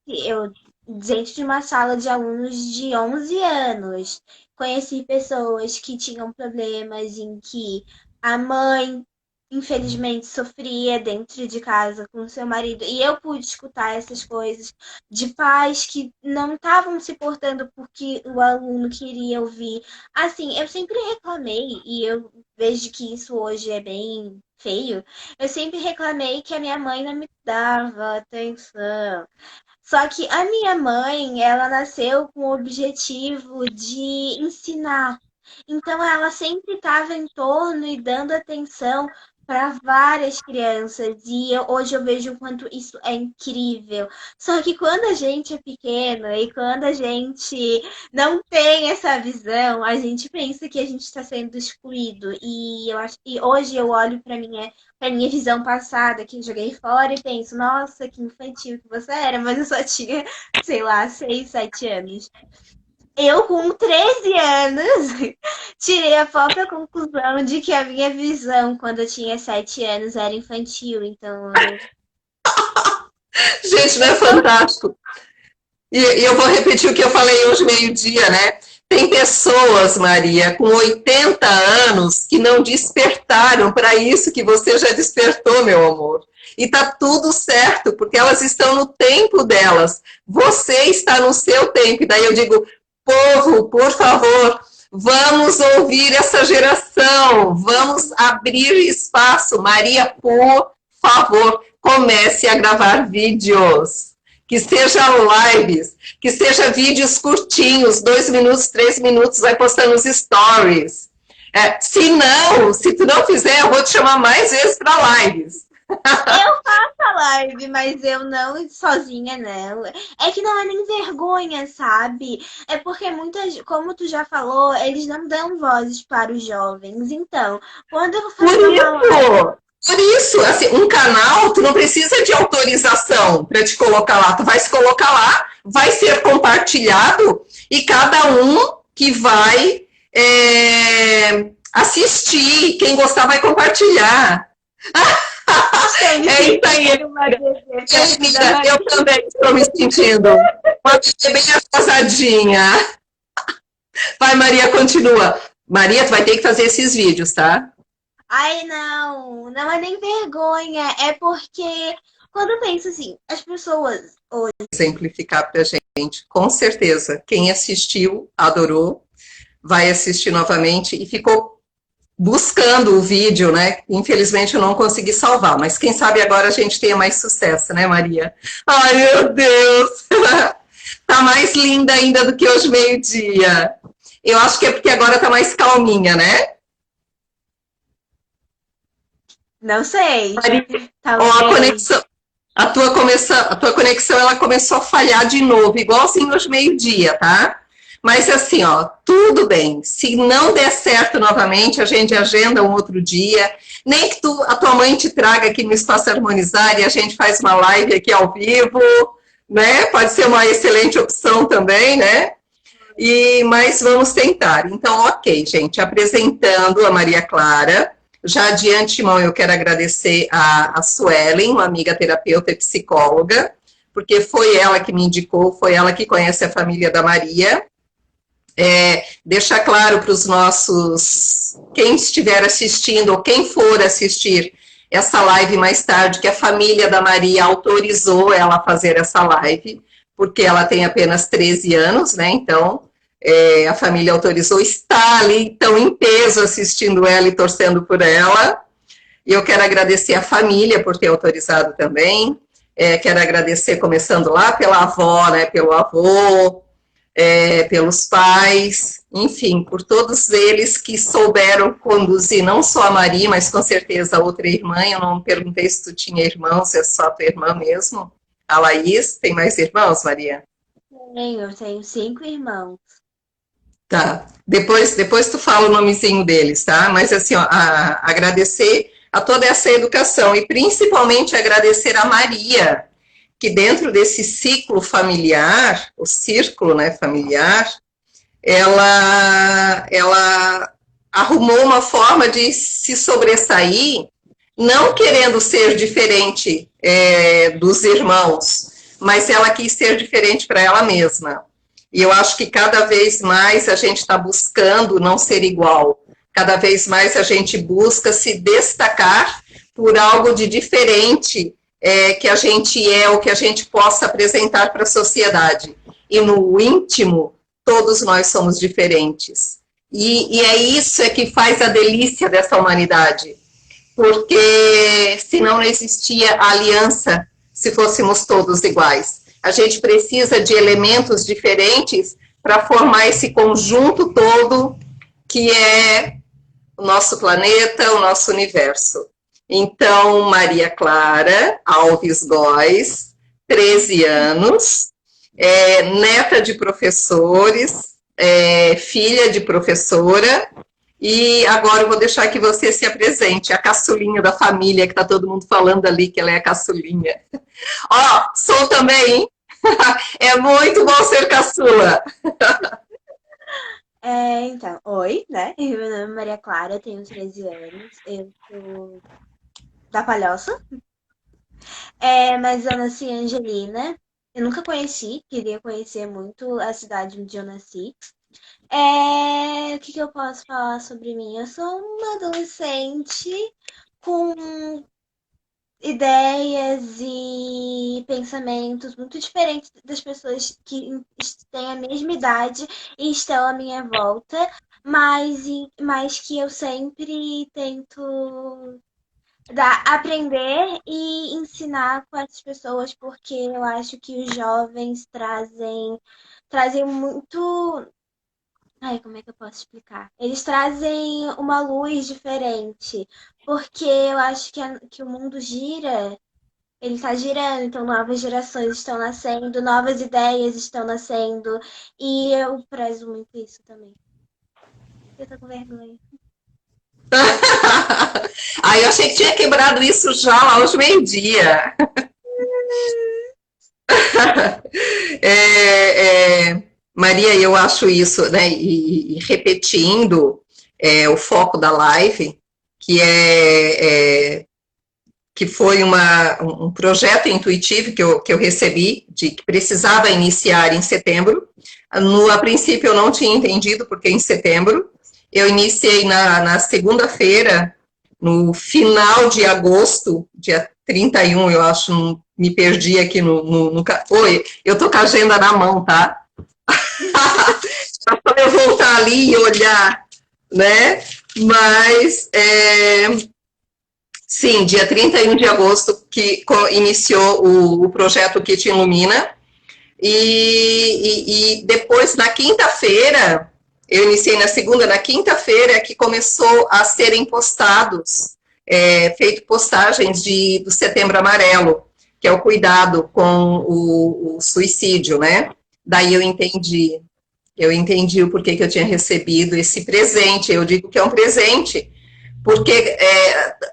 eu dentro de uma sala de alunos de 11 anos, conheci pessoas que tinham problemas em que a mãe infelizmente sofria dentro de casa com seu marido, e eu pude escutar essas coisas de pais que não estavam se portando porque o aluno queria ouvir. Assim, eu sempre reclamei, e eu vejo que isso hoje é bem feio, eu sempre reclamei que a minha mãe não me dava atenção. Só que a minha mãe, ela nasceu com o objetivo de ensinar. Então, ela sempre estava em torno e dando atenção para várias crianças. E hoje eu vejo o quanto isso é incrível. Só que quando a gente é pequeno e quando a gente não tem essa visão, a gente pensa que a gente está sendo excluído. E eu acho que hoje eu olho para minha visão passada, que eu joguei fora, e penso, nossa, que infantil que você era, mas eu só tinha, sei lá, 6, 7 anos. Eu, com 13 anos, tirei a própria conclusão de que a minha visão, quando eu tinha 7 anos, era infantil. Então, Gente, não é fantástico? E eu vou repetir o que eu falei hoje meio-dia, né? Tem pessoas, Maria, com 80 anos que não despertaram para isso que você já despertou, meu amor. E tá tudo certo, porque elas estão no tempo delas. Você está no seu tempo. E daí eu digo, povo, por favor, vamos ouvir essa geração. Vamos abrir espaço. Maria, por favor, comece a gravar vídeos. Que seja lives, que seja vídeos curtinhos, 2 minutos, 3 minutos, vai postando os stories. Se não, se tu não fizer, eu vou te chamar mais vezes para lives. Eu faço a live, mas eu não sozinha, não. É que não é nem vergonha, sabe? É porque muitas, como tu já falou, eles não dão vozes para os jovens. Então, quando eu vou Por fazer uma live, isso, assim, um canal, tu não precisa de autorização para te colocar lá. Tu vai se colocar lá, vai ser compartilhado e cada um que vai assistir, quem gostar vai compartilhar. estou me É isso aí. sentindo uma bebê perdida. Eu também estou me sentindo uma bebê bem atrasadinha. Vai, Maria, continua. Maria, tu vai ter que fazer esses vídeos, tá? Ai, não, não é nem vergonha, é porque quando eu penso assim, as pessoas Exemplificar pra gente, com certeza. Quem assistiu, adorou, vai assistir novamente e ficou buscando o vídeo, né? Infelizmente eu não consegui salvar, mas quem sabe agora a gente tenha mais sucesso, né, Maria? Ai, meu Deus! Tá mais linda ainda do que hoje meio-dia. Eu acho que é porque agora tá mais calminha, né? não sei, Maria, ó, a talvez. conexão, a tua conexão ela começou a falhar de novo, igualzinho hoje meio-dia, tá? Mas assim, ó, tudo bem. Se não der certo novamente, a gente agenda um outro dia. Nem que a tua mãe te traga aqui no Espaço Harmonizar e a gente faz uma live aqui ao vivo, né? Pode ser uma excelente opção também, né? Mas vamos tentar. Então, ok, gente, apresentando a Maria Clara. Já de antemão eu quero agradecer a Suelen, uma amiga terapeuta e psicóloga, porque foi ela que me indicou, foi ela que conhece a família da Maria. Deixar claro para os nossos, quem estiver assistindo ou quem for assistir essa live mais tarde, que a família da Maria autorizou ela a fazer essa live, porque ela tem apenas 13 anos, né? Então, a família autorizou, está ali, então, em peso assistindo ela e torcendo por ela. E eu quero agradecer a família por ter autorizado também. Quero agradecer, começando lá pela avó, né? Pelo avô, pelos pais, enfim, por todos eles que souberam conduzir não só a Maria, mas com certeza a outra irmã. Eu não perguntei se tu tinha irmãos, é só a tua irmã mesmo. A Laís, tem mais irmãos, Maria? Eu tenho 5 irmãos. Tá. Depois tu fala o nomezinho deles, tá? Mas assim, ó, agradecer a toda essa educação e principalmente agradecer a Maria, que dentro desse ciclo familiar, o círculo, né, familiar, ela arrumou uma forma de se sobressair, não querendo ser diferente dos irmãos, mas ela quis ser diferente para ela mesma. E eu acho que cada vez mais a gente está buscando não ser igual, cada vez mais a gente busca se destacar por algo de diferente que a gente ou que a gente possa apresentar para a sociedade. E no íntimo, todos nós somos diferentes. E é isso que faz a delícia dessa humanidade, porque senão não existia aliança se fôssemos todos iguais. A gente precisa de elementos diferentes para formar esse conjunto todo que é o nosso planeta, o nosso universo. Então, Maria Clara Alves Góes, 13 anos, neta de professores, filha de professora, e agora eu vou deixar que você se apresente, a caçulinha da família, que está todo mundo falando ali que ela é a caçulinha. Ó, sou também, é muito bom ser caçula. Então, oi, né? Meu nome é Maria Clara, tenho 13 anos, eu sou da Palhoça. Mas eu nasci em Angelina. Eu nunca conheci, queria conhecer muito a cidade onde eu nasci. O que eu posso falar sobre mim? Eu sou uma adolescente com ideias e pensamentos muito diferentes das pessoas que têm a mesma idade e estão à minha volta, mas que eu sempre tento aprender e ensinar com essas pessoas, porque eu acho que os jovens trazem muito Ai, como é que eu posso explicar? Eles trazem uma luz diferente, porque eu acho que o mundo gira, ele tá girando, então novas gerações estão nascendo, novas ideias estão nascendo, e eu prezo muito isso também. Eu tô com vergonha. Aí eu achei que tinha quebrado isso já lá aos meio-dia. Maria, eu acho isso, né? E repetindo o foco da live, que que foi um projeto intuitivo que eu recebi, de que precisava iniciar em setembro. A princípio eu não tinha entendido porque em setembro. Eu iniciei na segunda-feira, no final de agosto, dia 31, eu acho, me perdi aqui Oi, eu tô com a agenda na mão, tá? Só eu voltar ali e olhar, né? Mas, sim, dia 31 de agosto que iniciou o projeto Kit Ilumina, e depois, na quinta-feira, eu iniciei na segunda, na quinta-feira que começou a serem postados, feito postagens do Setembro Amarelo, que é o cuidado com o suicídio, né? Daí eu entendi o porquê que eu tinha recebido esse presente. Eu digo que é um presente, porque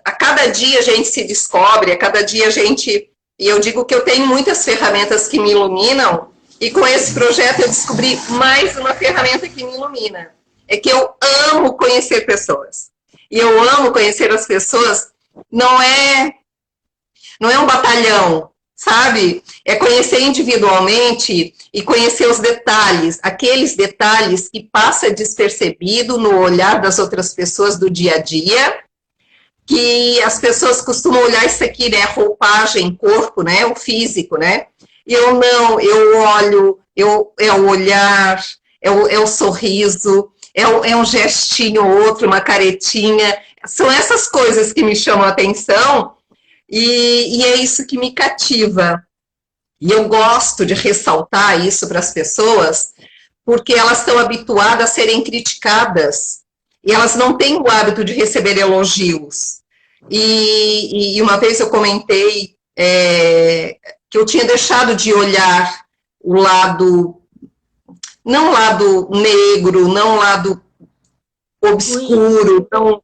a cada dia a gente se descobre, a cada dia a gente... E eu digo que eu tenho muitas ferramentas que me iluminam, e com esse projeto eu descobri mais uma ferramenta que me ilumina. É que eu amo conhecer pessoas. E eu amo conhecer as pessoas, não é um batalhão, sabe? É conhecer individualmente e conhecer os detalhes, aqueles detalhes que passa despercebido no olhar das outras pessoas do dia a dia, que as pessoas costumam olhar isso aqui, né, roupagem, corpo, né, o físico, né, e eu não, eu olho, é o olhar, é o sorriso, é um gestinho outro, uma caretinha, são essas coisas que me chamam a atenção, e é isso que me cativa, e eu gosto de ressaltar isso para as pessoas, porque elas estão habituadas a serem criticadas, e elas não têm o hábito de receber elogios. E uma vez eu comentei que eu tinha deixado de olhar o lado, não o lado negro, não o lado obscuro, não,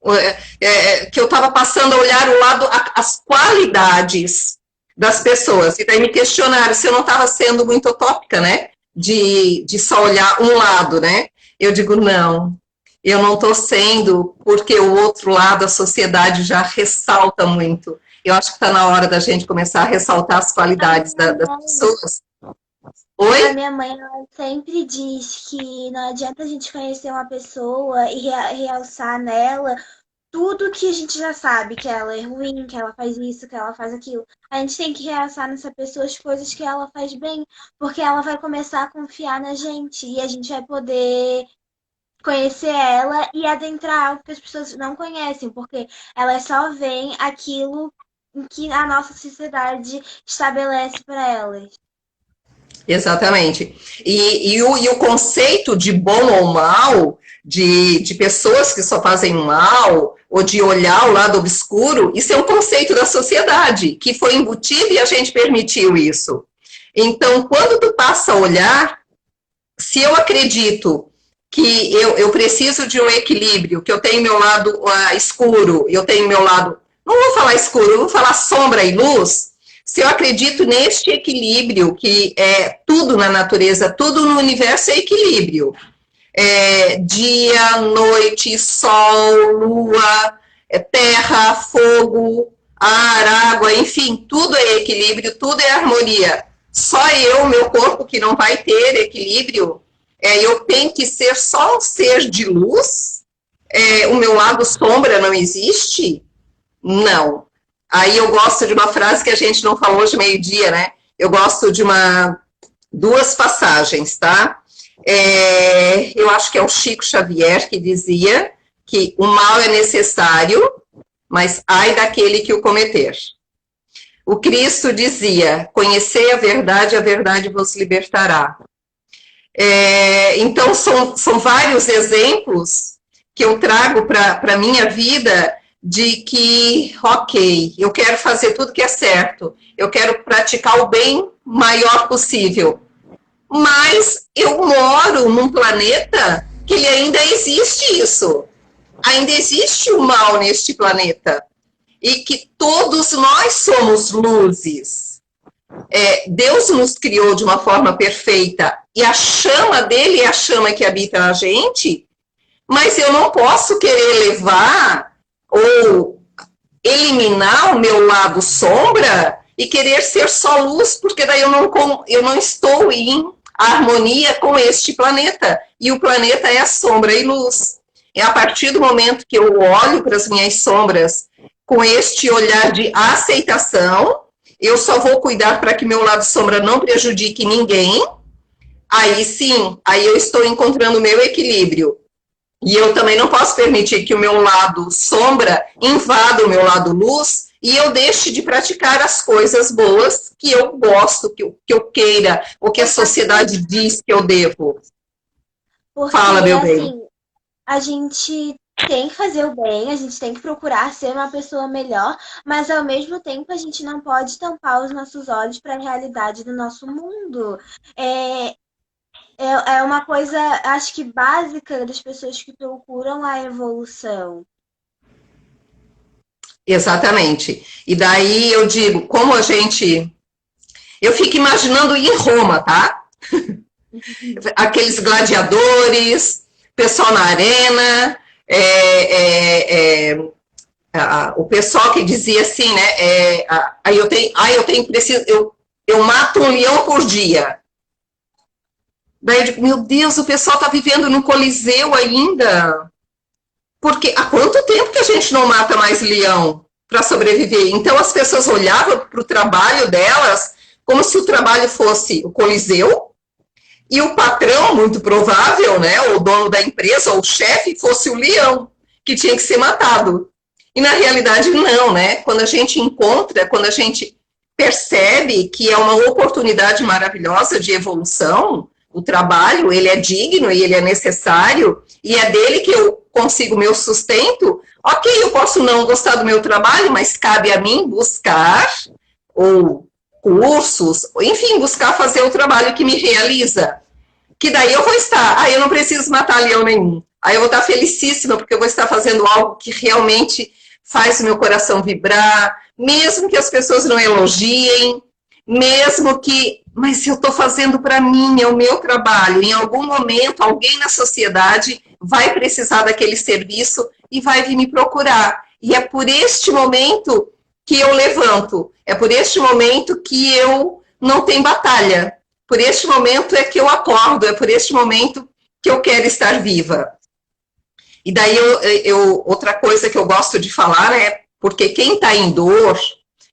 que eu estava passando a olhar o lado, as qualidades das pessoas. E daí me questionaram se eu não estava sendo muito utópica, né? De só olhar um lado, né? Eu digo, não, eu não estou sendo, porque o outro lado, a sociedade já ressalta muito. Eu acho que está na hora da gente começar a ressaltar as qualidades das pessoas. Oi? A minha mãe ela sempre diz que não adianta a gente conhecer uma pessoa e realçar nela tudo que a gente já sabe, que ela é ruim, que ela faz isso, que ela faz aquilo. A gente tem que realçar nessa pessoa as coisas que ela faz bem, porque ela vai começar a confiar na gente e a gente vai poder conhecer ela e adentrar algo que as pessoas não conhecem, porque elas só veem aquilo que a nossa sociedade estabelece para elas. Exatamente. E o conceito de bom ou mal, de pessoas que só fazem mal, ou de olhar o lado obscuro, isso é um conceito da sociedade, que foi embutido e a gente permitiu isso. Então, quando tu passa a olhar, se eu acredito que eu preciso de um equilíbrio, que eu tenho meu lado escuro, eu tenho meu lado, não vou falar escuro, vou falar sombra e luz, se eu acredito neste equilíbrio, que é tudo na natureza, tudo no universo é equilíbrio, dia, noite, sol, lua, terra, fogo, ar, água, enfim, tudo é equilíbrio, tudo é harmonia. Só meu corpo, que não vai ter equilíbrio, eu tenho que ser só um ser de luz, o meu lado sombra não existe? Não. Aí eu gosto de uma frase que a gente não falou hoje meio-dia, né? Eu gosto de duas passagens, tá? Eu acho que é o Chico Xavier que dizia que o mal é necessário, mas ai daquele que o cometer. O Cristo dizia, conhecei a verdade vos libertará. Então, são vários exemplos que eu trago para a minha vida de que, ok, eu quero fazer tudo que é certo, eu quero praticar o bem maior possível, mas eu moro num planeta que ele ainda existe isso, ainda existe o mal neste planeta, e que todos nós somos luzes. Deus nos criou de uma forma perfeita, e a chama dele é a chama que habita na gente, mas eu não posso querer levar ou eliminar o meu lado sombra e querer ser só luz, porque daí eu não estou em harmonia com este planeta. E o planeta é sombra e luz. É a partir do momento que eu olho para as minhas sombras com este olhar de aceitação, eu só vou cuidar para que meu lado sombra não prejudique ninguém. Aí sim, aí eu estou encontrando o meu equilíbrio. E eu também não posso permitir que o meu lado sombra invada o meu lado luz e eu deixe de praticar as coisas boas que eu gosto, que eu queira, ou que a sociedade diz que eu devo. Porque, Fala, meu bem. assim, a gente tem que fazer o bem, a gente tem que procurar ser uma pessoa melhor, mas ao mesmo tempo a gente não pode tampar os nossos olhos para a realidade do nosso mundo. É, é uma coisa, acho que básica das pessoas que procuram a evolução. Exatamente. E daí eu digo, como a gente... Eu fico imaginando em Roma, tá? Aqueles gladiadores, pessoal na arena, o pessoal que dizia assim, né? Eu mato um leão por dia. Daí eu digo, meu Deus, o pessoal está vivendo no Coliseu ainda. Porque há quanto tempo que a gente não mata mais leão para sobreviver? Então as pessoas olhavam para o trabalho delas como se o trabalho fosse o Coliseu e o patrão, muito provável, né, o dono da empresa, ou o chefe, fosse o leão, que tinha que ser matado. E na realidade não, né? Quando a gente encontra, quando a gente percebe que é uma oportunidade maravilhosa de evolução, o trabalho, ele é digno e ele é necessário, e é dele que eu consigo meu sustento, ok, eu posso não gostar do meu trabalho, mas cabe a mim buscar, ou cursos, enfim, buscar fazer o trabalho que me realiza. Que daí eu vou estar, eu não preciso matar leão nenhum. Aí eu vou estar felicíssima, porque eu vou estar fazendo algo que realmente faz o meu coração vibrar, mesmo que as pessoas não elogiem, mesmo que, mas eu estou fazendo para mim, é o meu trabalho. Em algum momento, alguém na sociedade vai precisar daquele serviço e vai vir me procurar. E é por este momento que eu levanto, é por este momento que eu não tenho batalha, por este momento é que eu acordo, é por este momento que eu quero estar viva. E daí, outra coisa que eu gosto de falar é, porque quem está em dor,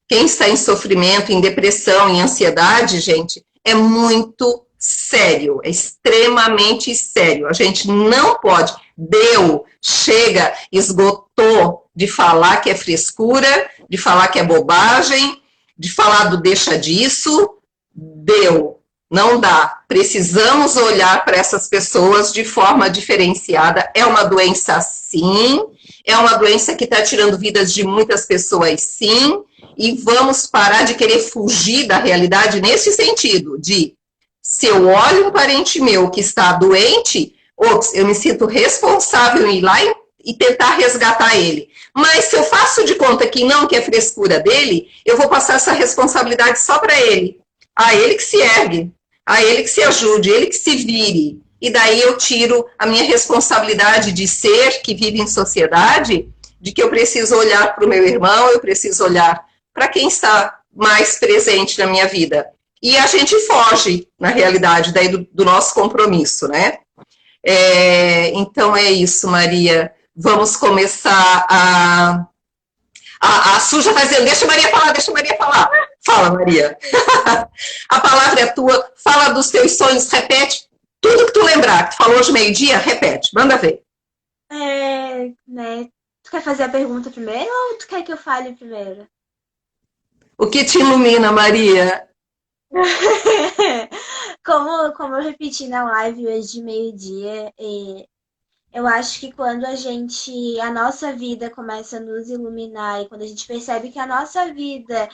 quem está em sofrimento, em depressão, em ansiedade, gente, é muito sério, é extremamente sério. A gente não pode, deu, chega, esgotou de falar que é frescura, de falar que é bobagem, de falar do deixa disso, deu. Não dá. Precisamos olhar para essas pessoas de forma diferenciada. É uma doença, sim. É uma doença que está tirando vidas de muitas pessoas, sim. E vamos parar de querer fugir da realidade nesse sentido, de se eu olho um parente meu que está doente, eu me sinto responsável em ir lá e tentar resgatar ele. Mas se eu faço de conta que não, que é frescura dele, eu vou passar essa responsabilidade só para ele. A ele que se ergue, a ele que se ajude, ele que se vire. E daí eu tiro a minha responsabilidade de ser que vive em sociedade, de que eu preciso olhar para o meu irmão, eu preciso olhar para quem está mais presente na minha vida. E a gente foge, na realidade, daí do nosso compromisso, né? Então é isso, Maria. Vamos começar a Su já está dizendo, deixa a Maria falar, deixa a Maria falar. Fala, Maria. A palavra é tua, fala dos teus sonhos, repete tudo que tu lembrar, que tu falou hoje meio-dia, repete, manda ver. Né? Tu quer fazer a pergunta primeiro ou tu quer que eu fale primeiro? O que te ilumina, Maria? como eu repeti na live hoje de meio-dia, eu acho que quando a nossa vida começa a nos iluminar e quando a gente percebe que a nossa vida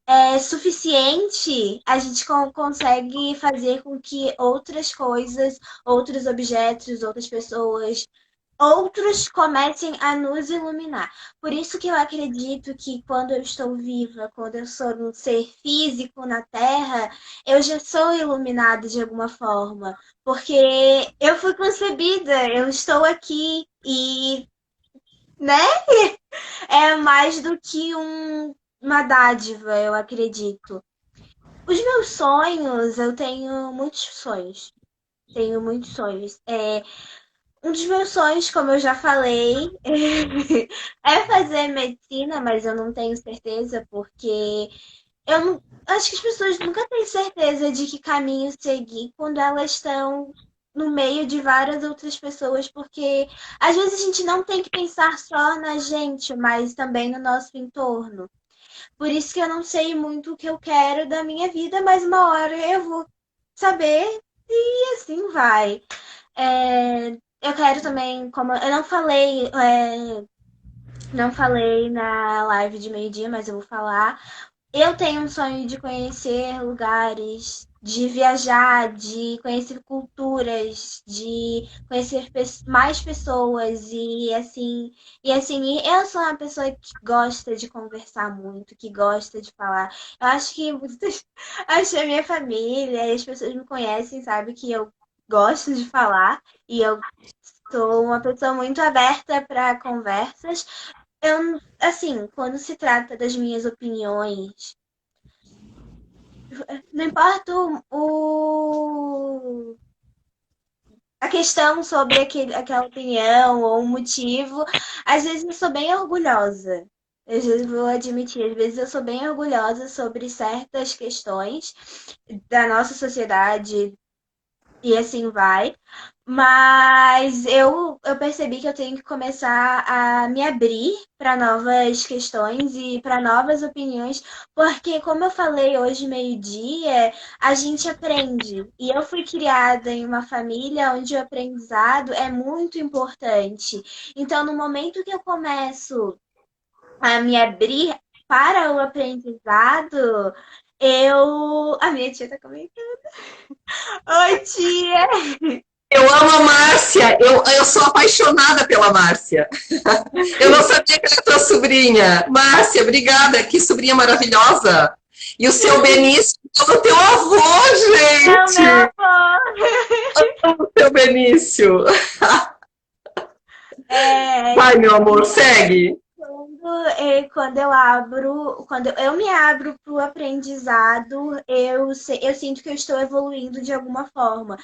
é suficiente, a gente consegue fazer com que outras coisas, outros objetos, outras pessoas, outros comecem a nos iluminar. Por isso que eu acredito que quando eu estou viva, quando eu sou um ser físico na Terra, eu já sou iluminada de alguma forma. Porque eu fui concebida, eu estou aqui e, né? É mais do que uma dádiva, eu acredito. Os meus sonhos, eu tenho muitos sonhos. Tenho muitos sonhos. Um dos meus sonhos, como eu já falei, é fazer medicina, mas eu não tenho certeza, porque eu não, acho que as pessoas nunca têm certeza de que caminho seguir quando elas estão no meio de várias outras pessoas, porque às vezes a gente não tem que pensar só na gente, mas também no nosso entorno. Por isso que eu não sei muito o que eu quero da minha vida, mas uma hora eu vou saber e assim vai. Eu quero também, como eu não falei na live de meio-dia, mas eu vou falar. Eu tenho um sonho de conhecer lugares, de viajar, de conhecer culturas, de conhecer mais pessoas e eu sou uma pessoa que gosta de conversar muito, que gosta de falar. Eu acho que acho que a minha família e as pessoas me conhecem, sabe que eu gosto de falar e eu sou uma pessoa muito aberta para conversas. Assim, quando se trata das minhas opiniões, não importa a questão sobre aquela opinião ou o motivo, às vezes eu sou bem orgulhosa. Às vezes vou admitir, às vezes eu sou bem orgulhosa sobre certas questões da nossa sociedade, e assim vai. Mas eu percebi que eu tenho que começar a me abrir para novas questões e para novas opiniões, porque, como eu falei hoje, meio-dia, a gente aprende. E eu fui criada em uma família onde o aprendizado é muito importante. Então, no momento que eu começo a me abrir para o aprendizado, A minha tia tá comentando. Oi, tia! Eu amo a Márcia, eu sou apaixonada pela Márcia. Eu não sabia que era tua sobrinha. Márcia, obrigada, que sobrinha maravilhosa. E o seu Benício, o teu avô, Não, meu gente! amor! O seu Benício. É, Vai, meu amor, segue. quando eu me abro para o aprendizado, eu sinto que eu estou evoluindo de alguma forma,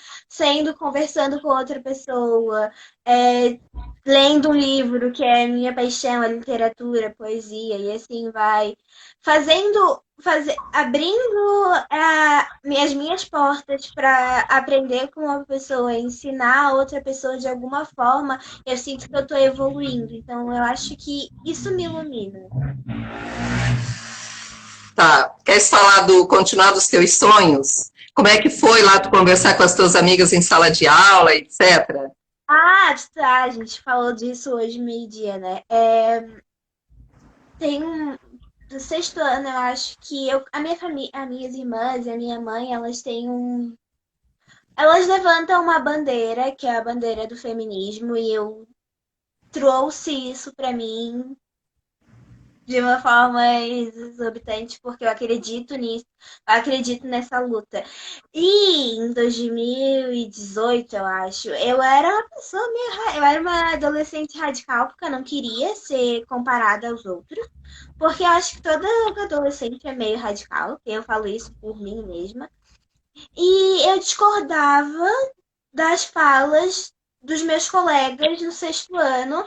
conversando com outra pessoa, é, lendo um livro, que é a minha paixão, a literatura, a poesia, e assim vai, abrindo as minhas portas para aprender com uma pessoa, ensinar a outra pessoa de alguma forma, eu sinto que eu estou evoluindo. Então, eu acho que isso me ilumina. Tá, queres falar continuar dos teus sonhos? Como é que foi lá tu conversar com as tuas amigas em sala de aula, etc? Ah, tá, a gente falou disso hoje meio-dia, né? Tem um. Do sexto ano, eu acho que a minha família, as minhas irmãs e a minha mãe, elas têm um. Elas levantam uma bandeira, que é a bandeira do feminismo, e eu trouxe isso pra mim de uma forma exorbitante, porque eu acredito nisso, eu acredito nessa luta. E em 2018, eu acho, eu era uma pessoa eu era uma adolescente radical, porque eu não queria ser comparada aos outros, porque eu acho que toda adolescente é meio radical, eu falo isso por mim mesma. E eu discordava das falas dos meus colegas no sexto ano,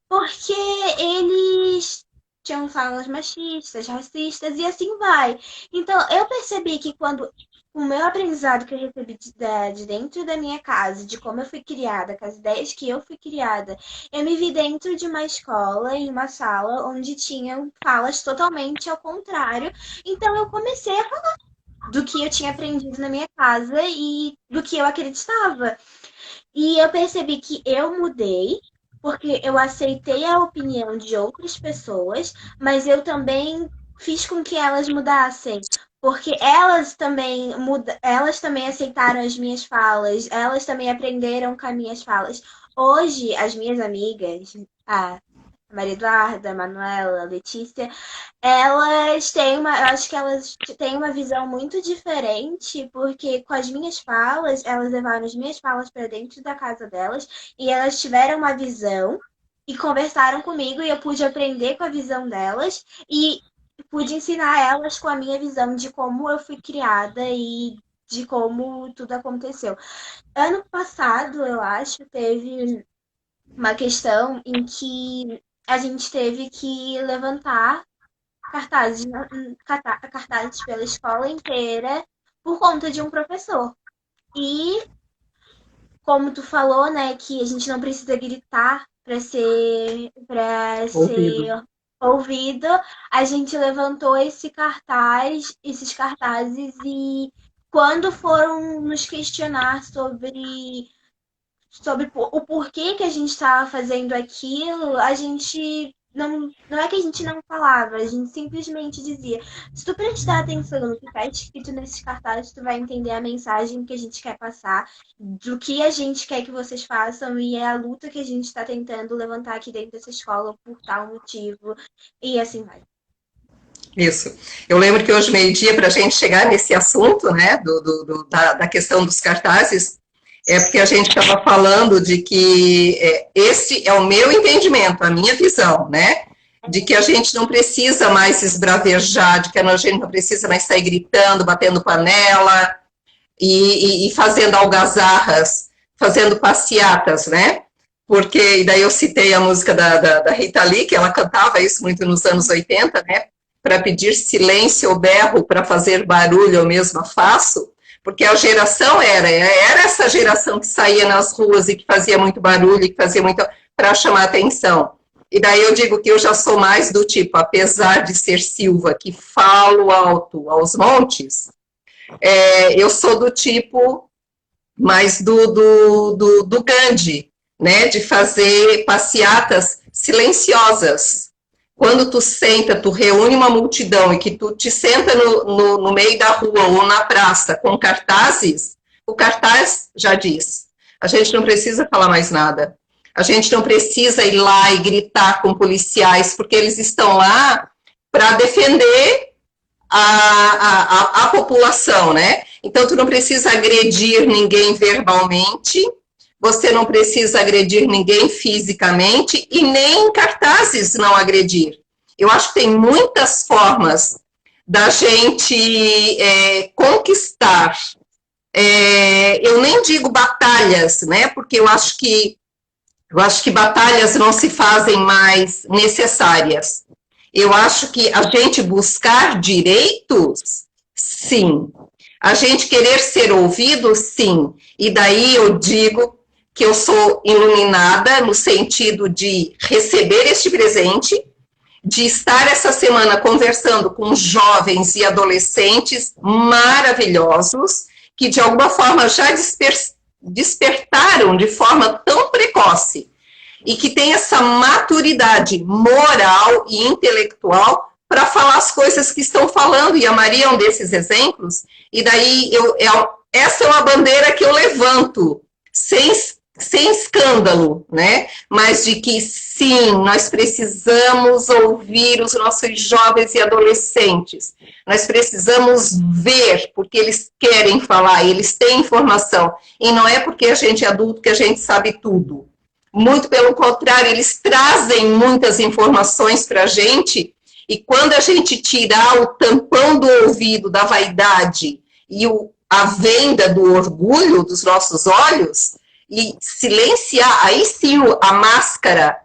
porque eles tinham falas machistas, racistas e assim vai. Então, eu percebi que quando o meu aprendizado que eu recebi de dentro da minha casa, de como eu fui criada, com as ideias que eu fui criada, eu me vi dentro de uma escola, em uma sala, onde tinham falas totalmente ao contrário. Então, eu comecei a falar. do que eu tinha aprendido na minha casa e do que eu acreditava. E eu percebi que eu mudei porque eu aceitei a opinião de outras pessoas, mas eu também fiz com que elas mudassem. Porque elas também aceitaram as minhas falas, elas também aprenderam com as minhas falas. Hoje, as minhas amigas, a Maria Eduarda, a Manuela, a Letícia, eu acho que elas têm uma visão muito diferente, porque com as minhas falas, elas levaram as minhas falas para dentro da casa delas e elas tiveram uma visão e conversaram comigo e eu pude aprender com a visão delas e pude ensinar elas com a minha visão de como eu fui criada e de como tudo aconteceu. Ano passado, eu acho, teve uma questão em que a gente teve que levantar cartazes, cartazes pela escola inteira por conta de um professor. E como tu falou, né, que a gente não precisa gritar para ser ouvido, a gente levantou esses cartazes e quando foram nos questionar sobre o porquê que a gente estava fazendo aquilo, a gente não é que a gente não falava, a gente simplesmente dizia: se tu prestar atenção no que está escrito nesses cartazes, tu vai entender a mensagem que a gente quer passar, do que a gente quer que vocês façam, e é a luta que a gente está tentando levantar aqui dentro dessa escola por tal motivo, e assim vai. Isso. Eu lembro que hoje, meio-dia, para a gente chegar nesse assunto, né, da questão dos cartazes, é porque a gente estava falando de que esse é o meu entendimento, a minha visão, né? De que a gente não precisa mais esbravejar, de que a gente não precisa mais sair gritando, batendo panela e fazendo algazarras, fazendo passeatas, né? Porque, e daí eu citei a música da Rita Lee, que ela cantava isso muito nos anos 80, né? Para pedir silêncio ou berro, para fazer barulho eu mesma faço. Porque a geração era essa geração que saía nas ruas e que fazia muito barulho, que fazia muito para chamar atenção. E daí eu digo que eu já sou mais do tipo, apesar de ser Silva, que falo alto aos montes, eu sou do tipo mais do Gandhi, né, de fazer passeatas silenciosas. Quando tu senta, tu reúne uma multidão e que tu te senta no meio da rua ou na praça com cartazes, o cartaz já diz. A gente não precisa falar mais nada. A gente não precisa ir lá e gritar com policiais, porque eles estão lá para defender a população, né? Então, tu não precisa agredir ninguém verbalmente, você não precisa agredir ninguém fisicamente e nem em cartazes não agredir. Eu acho que tem muitas formas da gente conquistar. Eu nem digo batalhas, né? Porque eu acho que batalhas não se fazem mais necessárias. Eu acho que a gente buscar direitos, sim. A gente querer ser ouvido, sim. E daí eu digo que eu sou iluminada no sentido de receber este presente, de estar essa semana conversando com jovens e adolescentes maravilhosos, que de alguma forma já despertaram de forma tão precoce e que tem essa maturidade moral e intelectual para falar as coisas que estão falando, e a Maria é um desses exemplos, e daí essa é uma bandeira que eu levanto, sem escândalo, né? Mas de que sim, nós precisamos ouvir os nossos jovens e adolescentes. Nós precisamos ver, porque eles querem falar, eles têm informação. E não é porque a gente é adulto que a gente sabe tudo. Muito pelo contrário, eles trazem muitas informações para a gente, e quando a gente tirar o tampão do ouvido da vaidade e a venda do orgulho dos nossos olhos, e silenciar, aí sim a máscara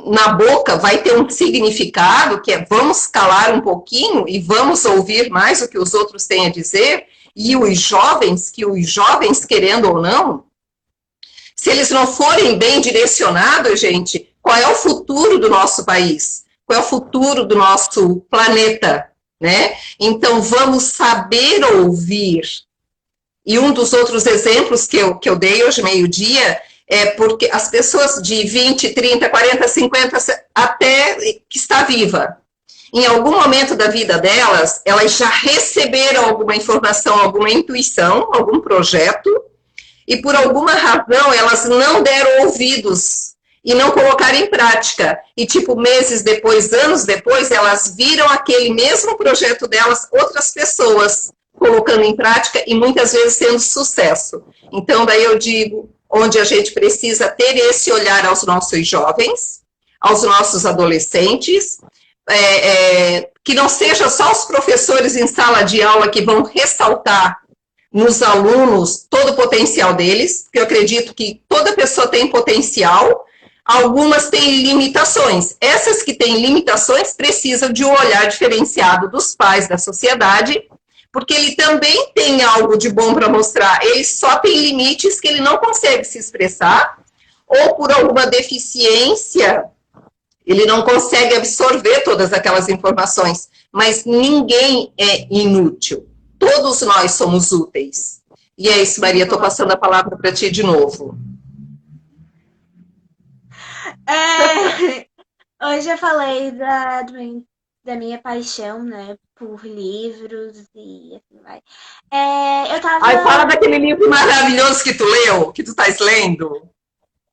na boca vai ter um significado, que é vamos calar um pouquinho e vamos ouvir mais o que os outros têm a dizer, e os jovens, querendo ou não, se eles não forem bem direcionados, gente, qual é o futuro do nosso país? Qual é o futuro do nosso planeta? né? Então, vamos saber ouvir. E um dos outros exemplos que eu dei hoje, meio-dia, é porque as pessoas de 20, 30, 40, 50, até que está viva, em algum momento da vida delas, elas já receberam alguma informação, alguma intuição, algum projeto, e por alguma razão elas não deram ouvidos e não colocaram em prática. E tipo, meses depois, anos depois, elas viram aquele mesmo projeto delas, outras pessoas colocando em prática e muitas vezes tendo sucesso. Então, daí eu digo, onde a gente precisa ter esse olhar aos nossos jovens, aos nossos adolescentes, que não seja só os professores em sala de aula que vão ressaltar nos alunos todo o potencial deles, porque eu acredito que toda pessoa tem potencial, algumas têm limitações. Essas que têm limitações precisam de um olhar diferenciado dos pais, da sociedade, porque ele também tem algo de bom para mostrar, ele só tem limites que ele não consegue se expressar, ou por alguma deficiência, ele não consegue absorver todas aquelas informações, mas ninguém é inútil. Todos nós somos úteis. E é isso, Maria, estou passando a palavra para ti de novo. Hoje eu falei da minha paixão, né, por livros e assim vai. Eu Ai, fala tava. daquele livro maravilhoso que tu leu, que tu estás lendo.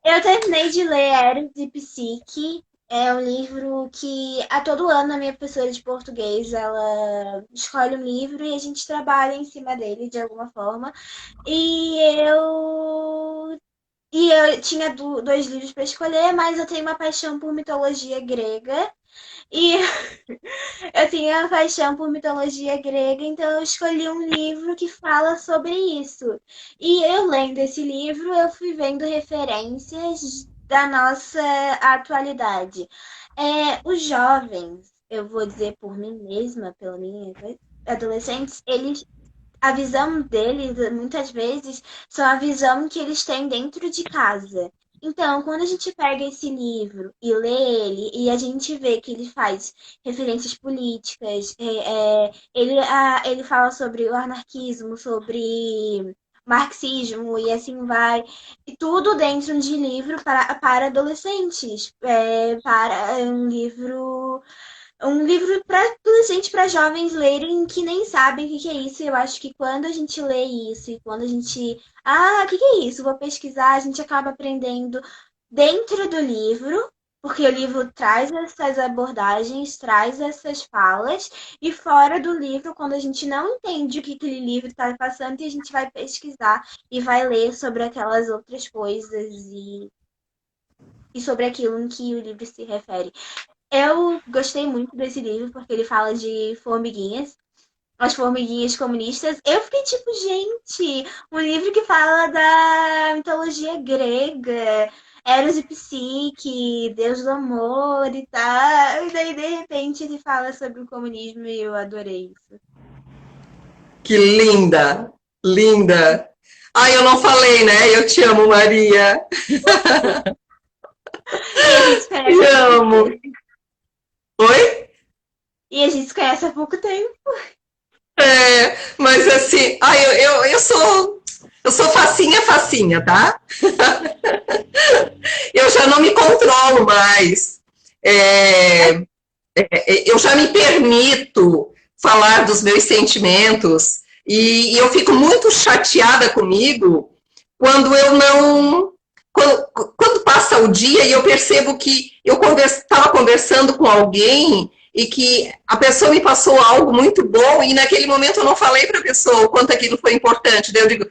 Eu terminei de ler Eros de Psique. É um livro que a todo ano a minha professora de português ela escolhe um livro e a gente trabalha em cima dele de alguma forma. E eu eu tinha dois livros para escolher, mas eu tenho uma paixão por mitologia grega. E eu tenho uma paixão por mitologia grega, então eu escolhi um livro que fala sobre isso. E eu lendo esse livro, eu fui vendo referências da nossa atualidade. Os jovens, eu vou dizer por mim mesma, pela minha adolescentes, eles a visão deles, muitas vezes, são a visão que eles têm dentro de casa. Então, quando a gente pega esse livro e lê ele, e a gente vê que ele faz referências políticas, ele fala sobre o anarquismo, sobre marxismo e assim vai, e tudo dentro de livro para adolescentes, para um livro para adolescente, para jovens lerem que nem sabem o que que é isso. Eu acho que quando a gente lê isso e quando a gente, o que que é isso? Vou pesquisar, a gente acaba aprendendo dentro do livro, porque o livro traz essas abordagens, traz essas falas, e fora do livro, quando a gente não entende o que aquele livro está passando, e a gente vai pesquisar e vai ler sobre aquelas outras coisas e sobre aquilo em que o livro se refere. Eu gostei muito desse livro porque ele fala de formiguinhas, as formiguinhas comunistas. Eu fiquei tipo, gente, um livro que fala da mitologia grega, Eros e Psique, Deus do amor e tal. E daí, de repente, ele fala sobre o comunismo e eu adorei isso. Que linda, linda. Ai, eu não falei, né? Eu te amo, Maria. E a gente se conhece Te há pouco amo. tempo. Oi? E a gente se conhece há pouco tempo. Mas assim, ai, eu sou facinha, facinha, tá? Eu já não me controlo mais. É, eu já me permito falar dos meus sentimentos e eu fico muito chateada comigo quando eu não. Quando passa o dia e eu percebo que eu estava conversando com alguém e que a pessoa me passou algo muito bom e naquele momento eu não falei para a pessoa o quanto aquilo foi importante. Daí eu digo,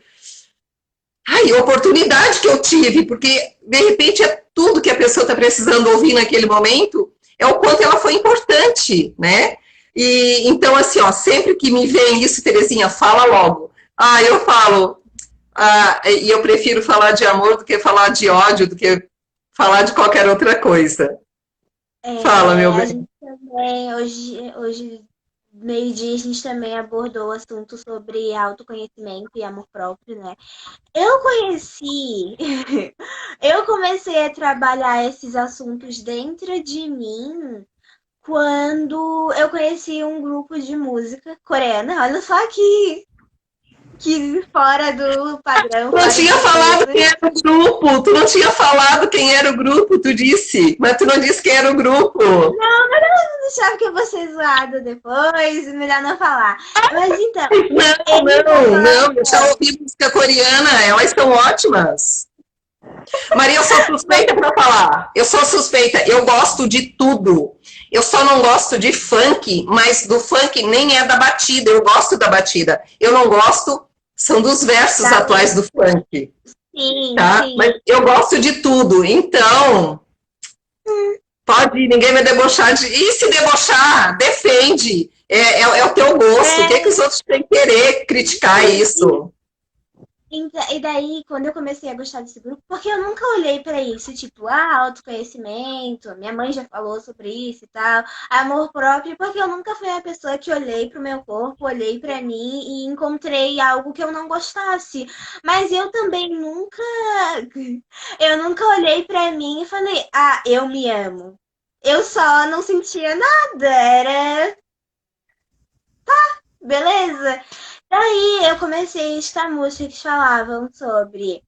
ai, oportunidade que eu tive, porque de repente é tudo que a pessoa está precisando ouvir naquele momento, é o quanto ela foi importante, né? E então, assim, ó, sempre que me vem isso, Terezinha, fala logo. Eu falo, e eu prefiro falar de amor do que falar de ódio, do que falar de qualquer outra coisa. Fala, meu A bem. gente também, hoje meio-dia, a gente também abordou o assunto sobre autoconhecimento e amor próprio, né? Eu conheci, eu comecei a trabalhar esses assuntos dentro de mim quando eu conheci um grupo de música coreana. Olha só que fora do padrão. Tu não Fora tinha do falado peso. quem era o grupo, tu não tinha falado quem era o grupo, tu disse, mas tu não disse quem era o grupo. Não deixava que eu vou ser zoada depois, melhor não falar. Mas então, Não, ele não, eu já ouvi música coreana, elas são ótimas. Maria, eu sou suspeita para falar. Eu sou suspeita, eu gosto de tudo. Eu só não gosto de funk, mas do funk nem é da batida, eu gosto da batida. Eu não gosto, são dos versos da atuais do funk, sim, tá? sim. Mas eu gosto de tudo, então pode ir, ninguém vai debochar de. E se debochar, defende. É o teu gosto. O que, é que os outros têm que querer criticar isso? E daí, quando eu comecei a gostar desse grupo, porque eu nunca olhei pra isso, tipo, autoconhecimento, minha mãe já falou sobre isso e tal, amor próprio, porque eu nunca fui a pessoa que olhei pro meu corpo, olhei pra mim e encontrei algo que eu não gostasse. Mas eu também eu nunca olhei pra mim e falei, eu me amo. Eu só não sentia nada, era beleza. Daí eu comecei a escutar músicas que falavam sobre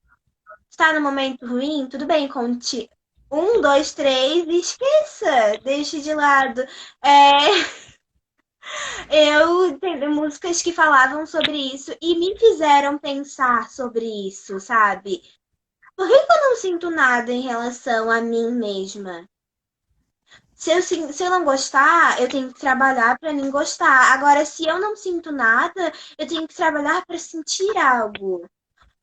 estar no momento ruim, tudo bem, conte um, dois, três e esqueça, deixe de lado. Eu entendi músicas que falavam sobre isso e me fizeram pensar sobre isso, sabe? Por que eu não sinto nada em relação a mim mesma? Se eu não gostar, eu tenho que trabalhar para mim gostar. Agora, se eu não sinto nada, eu tenho que trabalhar para sentir algo.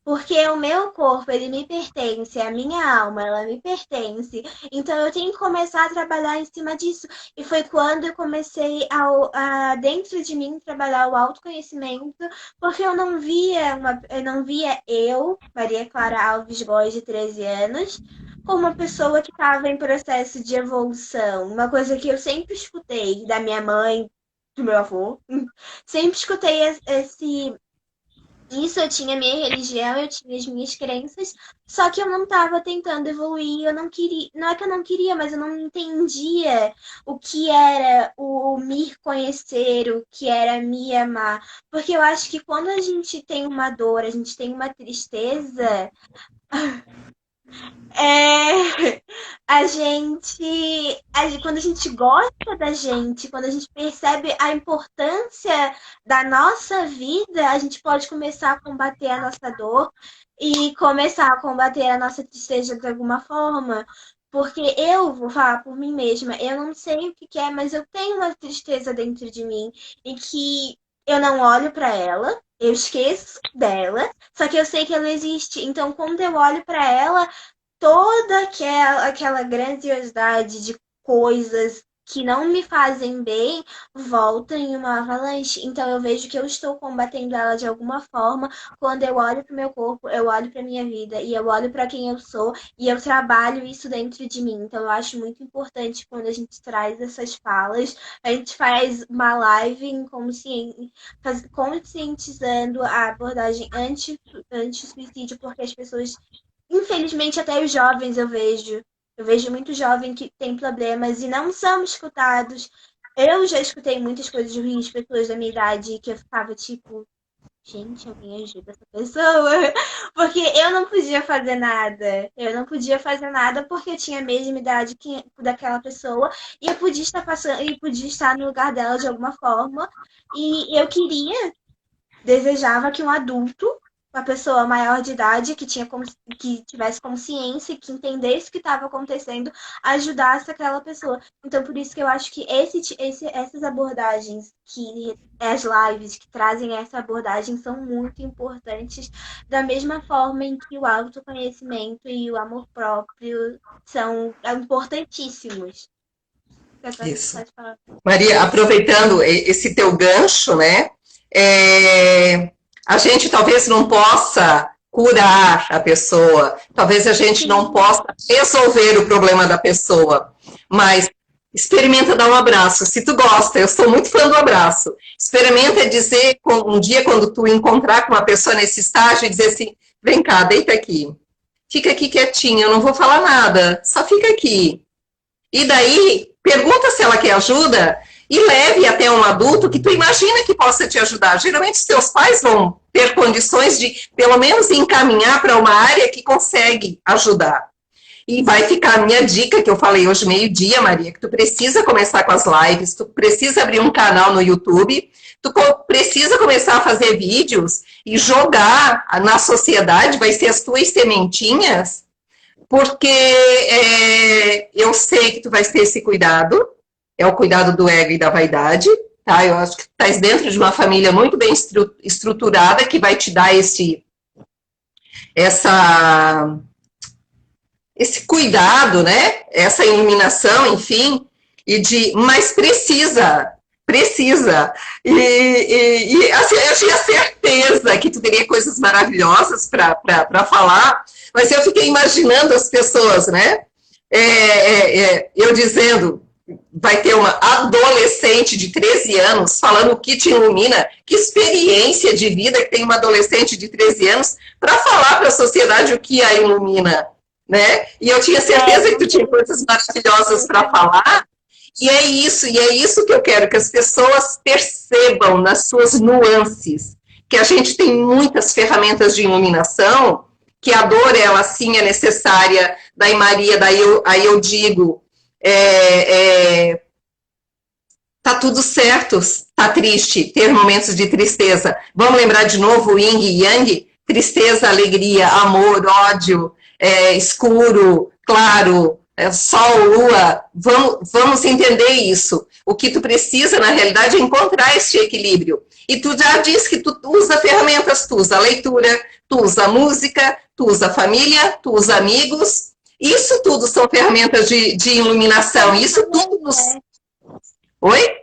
Porque o meu corpo, ele me pertence, a minha alma, ela me pertence. Então eu tenho que começar a trabalhar em cima disso. E foi quando eu comecei dentro de mim, trabalhar o autoconhecimento, porque eu não via eu, Maria Clara Alves Góes, de 13 anos, como uma pessoa que estava em processo de evolução. Uma coisa que eu sempre escutei da minha mãe, do meu avô. Sempre escutei esse isso, eu tinha minha religião, eu tinha as minhas crenças, só que eu não estava tentando evoluir, eu não queria, não é que eu não queria, mas eu não entendia o que era o me conhecer, o que era me amar, porque eu acho que quando a gente tem uma dor, a gente tem uma tristeza, é, quando a gente gosta da gente, quando a gente percebe a importância da nossa vida, a gente pode começar a combater a nossa dor e começar a combater a nossa tristeza de alguma forma. Porque eu vou falar por mim mesma, eu não sei o que que é, mas eu tenho uma tristeza dentro de mim e que eu não olho para ela, eu esqueço dela, só que eu sei que ela existe. Então, quando eu olho para ela, toda aquela grandiosidade de coisas que não me fazem bem volta em uma avalanche. Então eu vejo que eu estou combatendo ela de alguma forma quando eu olho para o meu corpo, eu olho para minha vida e eu olho para quem eu sou e eu trabalho isso dentro de mim. Então eu acho muito importante quando a gente traz essas falas, a gente faz uma live conscientizando a abordagem anti-suicídio, porque as pessoas, infelizmente, até os jovens eu vejo. Eu vejo muito jovem que tem problemas e não são escutados. Eu já escutei muitas coisas ruins de pessoas da minha idade que eu ficava tipo, gente, alguém ajuda essa pessoa. Porque eu não podia fazer nada. Eu não podia fazer nada porque eu tinha a mesma idade daquela pessoa e eu podia estar passando e podia estar no lugar dela de alguma forma. E eu desejava que um adulto, uma pessoa maior de idade que tivesse consciência, que entendesse o que estava acontecendo, ajudasse aquela pessoa. Então, por isso que eu acho que essas abordagens, que as lives que trazem essa abordagem são muito importantes, da mesma forma em que o autoconhecimento e o amor próprio são importantíssimos. Isso. Pode falar. Maria, aproveitando esse teu gancho, né? A gente talvez não possa curar a pessoa, talvez a gente não possa resolver o problema da pessoa, mas experimenta dar um abraço. Se tu gosta, eu sou muito fã do abraço. Experimenta dizer um dia quando tu encontrar com uma pessoa nesse estágio e dizer assim: vem cá, deita aqui. Fica aqui quietinha, eu não vou falar nada, só fica aqui. E daí pergunta se ela quer ajuda e leve até um adulto que tu imagina que possa te ajudar. Geralmente os teus pais vão ter condições de, pelo menos, encaminhar para uma área que consegue ajudar. E vai ficar a minha dica, que eu falei hoje meio-dia, Maria, que tu precisa começar com as lives, tu precisa abrir um canal no YouTube, tu precisa começar a fazer vídeos e jogar na sociedade, vai ser as tuas sementinhas, porque eu sei que tu vais ter esse cuidado, é o cuidado do ego e da vaidade, tá? Eu acho que tu estás dentro de uma família muito bem estruturada, que vai te dar esse cuidado, né? Essa iluminação, enfim, mas precisa. E assim, eu tinha certeza que tu teria coisas maravilhosas para falar, mas eu fiquei imaginando as pessoas, né? Eu dizendo, vai ter uma adolescente de 13 anos falando o que te ilumina, que experiência de vida que tem uma adolescente de 13 anos para falar para a sociedade o que a ilumina, né? E eu tinha certeza que tu tinha coisas maravilhosas para falar, e é isso que eu quero, que as pessoas percebam nas suas nuances, que a gente tem muitas ferramentas de iluminação, que a dor, ela sim é necessária, daí Maria, aí eu digo, tá tudo certo, tá triste, ter momentos de tristeza. Vamos lembrar de novo o Yin e Yang? Tristeza, alegria, amor, ódio, escuro, claro, sol, lua. Vamos entender isso. O que tu precisa, na realidade, é encontrar esse equilíbrio. E tu já disse que tu usa ferramentas, tu usa leitura, tu usa música, tu usa família, tu usa amigos. Isso tudo são ferramentas de iluminação. Isso tudo nos... Oi?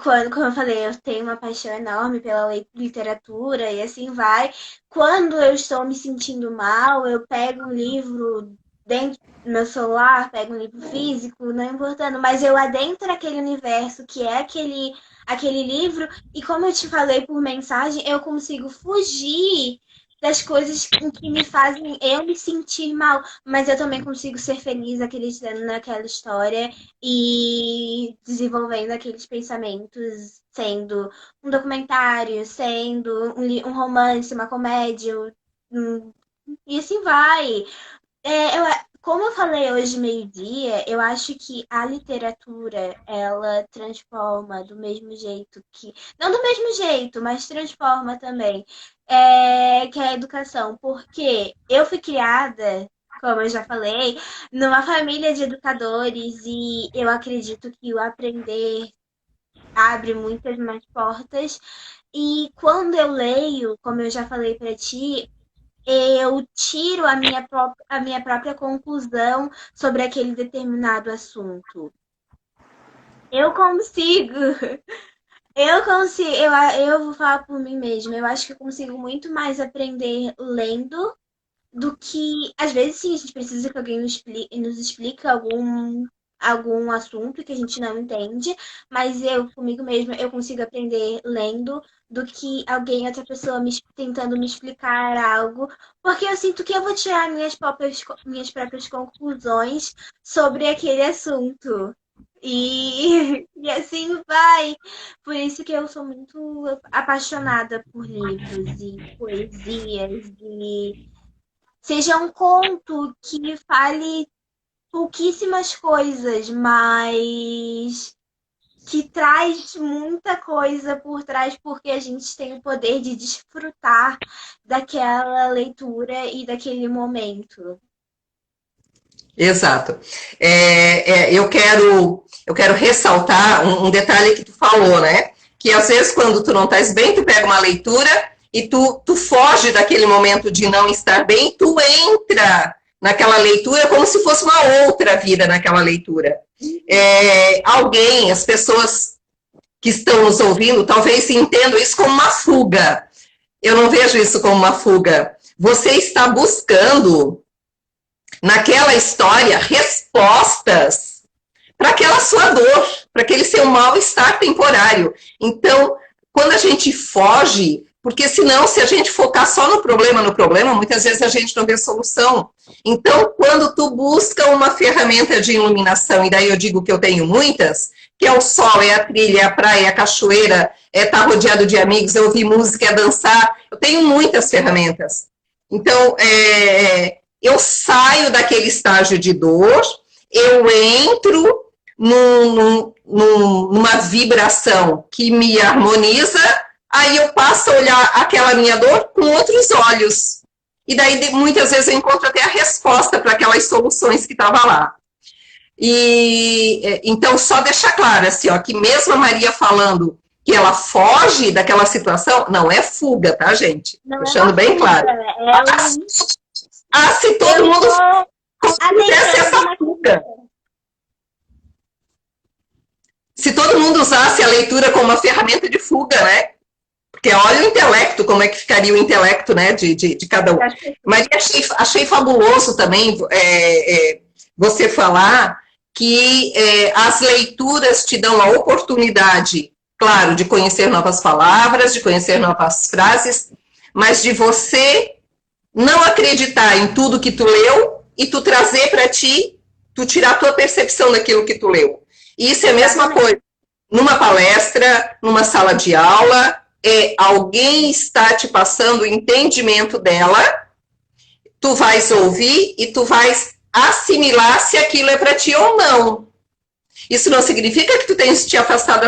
Como eu falei, eu tenho uma paixão enorme pela literatura e assim vai. Quando eu estou me sentindo mal, eu pego um livro dentro do meu celular, pego um livro físico, não importando, mas eu adentro aquele universo que é aquele livro, e como eu te falei por mensagem, eu consigo fugir das coisas que me fazem eu me sentir mal, mas eu também consigo ser feliz acreditando naquela história e desenvolvendo aqueles pensamentos, sendo um documentário, sendo um romance, uma comédia, e assim vai. Como eu falei hoje meio-dia, eu acho que a literatura, ela transforma do mesmo jeito que... Não do mesmo jeito, mas transforma também. Que é a educação. Porque eu fui criada, como eu já falei, numa família de educadores e eu acredito que o aprender abre muitas mais portas. E quando eu leio, como eu já falei para ti, eu tiro a minha própria conclusão sobre aquele determinado assunto. Eu consigo, eu vou falar por mim mesma, eu acho que eu consigo muito mais aprender lendo do que, às vezes sim, a gente precisa que alguém nos explique algum assunto que a gente não entende, mas comigo mesma, eu consigo aprender lendo do que outra pessoa tentando me explicar algo, porque eu sinto que eu vou tirar minhas próprias conclusões sobre aquele assunto. E assim vai. Por isso que eu sou muito apaixonada por livros e poesias, e seja um conto que fale pouquíssimas coisas, mas que traz muita coisa por trás, porque a gente tem o poder de desfrutar daquela leitura e daquele momento. Exato. Eu quero ressaltar um detalhe que tu falou, né? Que às vezes quando tu não estás bem, tu pega uma leitura e tu foge daquele momento de não estar bem, tu entra naquela leitura como se fosse uma outra vida naquela leitura. As pessoas que estão nos ouvindo, talvez entendam isso como uma fuga. Eu não vejo isso como uma fuga. Você está buscando naquela história respostas para aquela sua dor, para aquele seu mal-estar temporário. Então, quando a gente foge, Porque senão, se a gente focar só no problema, muitas vezes a gente não vê solução. Então, quando tu busca uma ferramenta de iluminação, e daí eu digo que eu tenho muitas, que é o sol, é a trilha, é a praia, é a cachoeira, é estar rodeado de amigos, é ouvir música, é dançar, eu tenho muitas ferramentas. Então, eu saio daquele estágio de dor, eu entro numa vibração que me harmoniza, aí eu passo a olhar aquela minha dor com outros olhos. E daí, muitas vezes, eu encontro até a resposta para aquelas soluções que estavam lá. E então, só deixar claro, assim, ó, que mesmo a Maria falando que ela foge daquela situação, não é fuga, tá, gente? Não deixando é bem fuga, claro. Se todo mundo fizesse essa fuga. Se todo mundo usasse a leitura como uma ferramenta de fuga, né? Porque olha o intelecto, como é que ficaria o intelecto, né, de cada um. Mas achei fabuloso também você falar que as leituras te dão a oportunidade, claro, de conhecer novas palavras, de conhecer novas frases, mas de você não acreditar em tudo que tu leu e tu trazer para ti, tu tirar a tua percepção daquilo que tu leu. E isso é a mesma coisa. Numa palestra, numa sala de aula, alguém está te passando o entendimento dela, tu vais ouvir e tu vais assimilar se aquilo é para ti ou não. Isso não significa que tu tens te afastado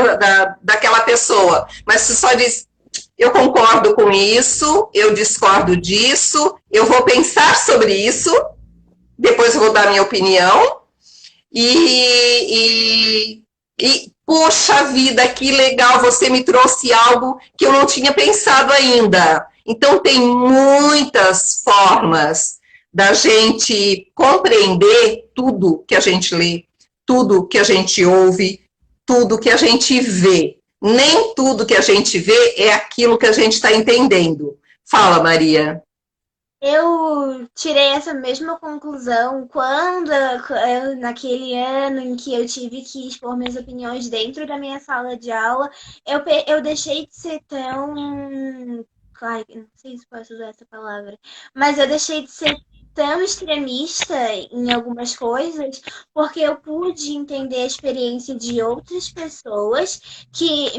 daquela pessoa, mas tu só diz, eu concordo com isso, eu discordo disso, eu vou pensar sobre isso, depois eu vou dar minha opinião, e poxa vida, que legal, você me trouxe algo que eu não tinha pensado ainda. Então, tem muitas formas da gente compreender tudo que a gente lê, tudo que a gente ouve, tudo que a gente vê. Nem tudo que a gente vê é aquilo que a gente está entendendo. Fala, Maria. Eu tirei essa mesma conclusão quando, naquele ano em que eu tive que expor minhas opiniões dentro da minha sala de aula, eu deixei de ser tão. Ai, não sei se posso usar essa palavra, mas eu deixei de ser tão extremista em algumas coisas, porque eu pude entender a experiência de outras pessoas que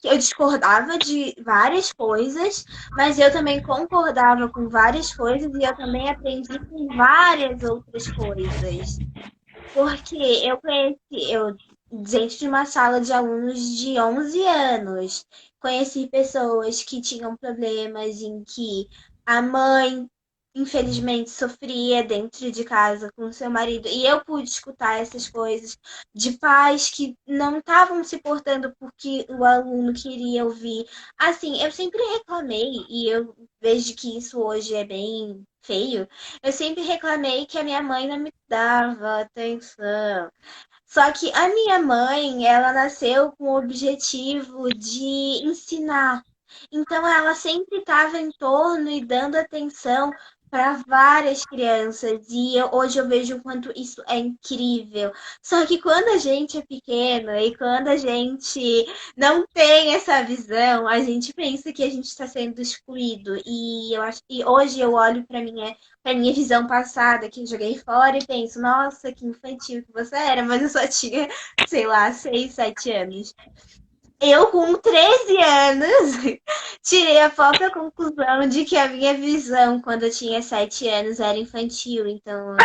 eu discordava de várias coisas, mas eu também concordava com várias coisas e eu também aprendi com várias outras coisas. Porque eu dentro de uma sala de alunos de 11 anos, conheci pessoas que tinham problemas em que a mãe infelizmente sofria dentro de casa com seu marido, e eu pude escutar essas coisas de pais que não estavam se portando porque o aluno queria ouvir. Assim, eu sempre reclamei, e eu vejo que isso hoje é bem feio, eu sempre reclamei que a minha mãe não me dava atenção. Só que a minha mãe, ela nasceu com o objetivo de ensinar. Então, ela sempre estava em torno e dando atenção para várias crianças. E hoje eu vejo o quanto isso é incrível. Só que quando a gente é pequeno e quando a gente não tem essa visão, a gente pensa que a gente está sendo excluído. E eu acho que hoje eu olho para minha visão passada, que eu joguei fora, e penso, nossa, que infantil que você era, mas eu só tinha, sei lá, 6, 7 anos. Eu, com 13 anos, tirei a própria conclusão de que a minha visão, quando eu tinha 7 anos, era infantil. Então,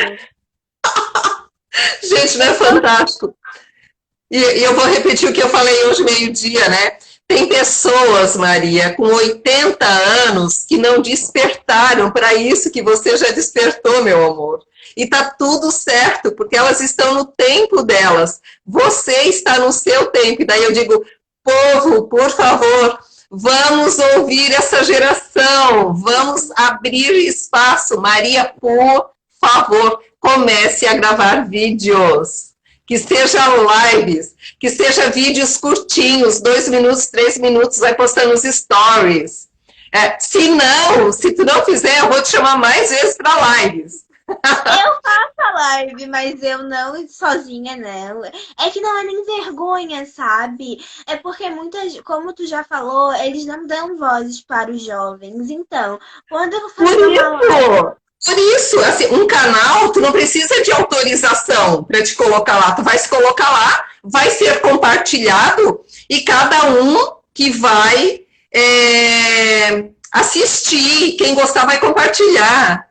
Gente, não é fantástico? E eu vou repetir o que eu falei hoje meio-dia, né? Tem pessoas, Maria, com 80 anos que não despertaram para isso que você já despertou, meu amor. E tá tudo certo, porque elas estão no tempo delas. Você está no seu tempo. E daí eu digo, povo, por favor, vamos ouvir essa geração. Vamos abrir espaço. Maria, por favor, comece a gravar vídeos. Que seja lives, que seja vídeos curtinhos, 2 minutos, 3 minutos, vai postando os stories. Se tu não fizer, eu vou te chamar mais vezes para lives. Eu faço a live, mas eu não sozinha nela. É que não é nem vergonha, sabe? É porque muitas, como tu já falou, eles não dão vozes para os jovens. Então, quando eu vou Por fazer uma live, isso, assim, um canal, tu não precisa de autorização para te colocar lá. Tu vai se colocar lá, vai ser compartilhado e cada um que vai assistir, quem gostar vai compartilhar.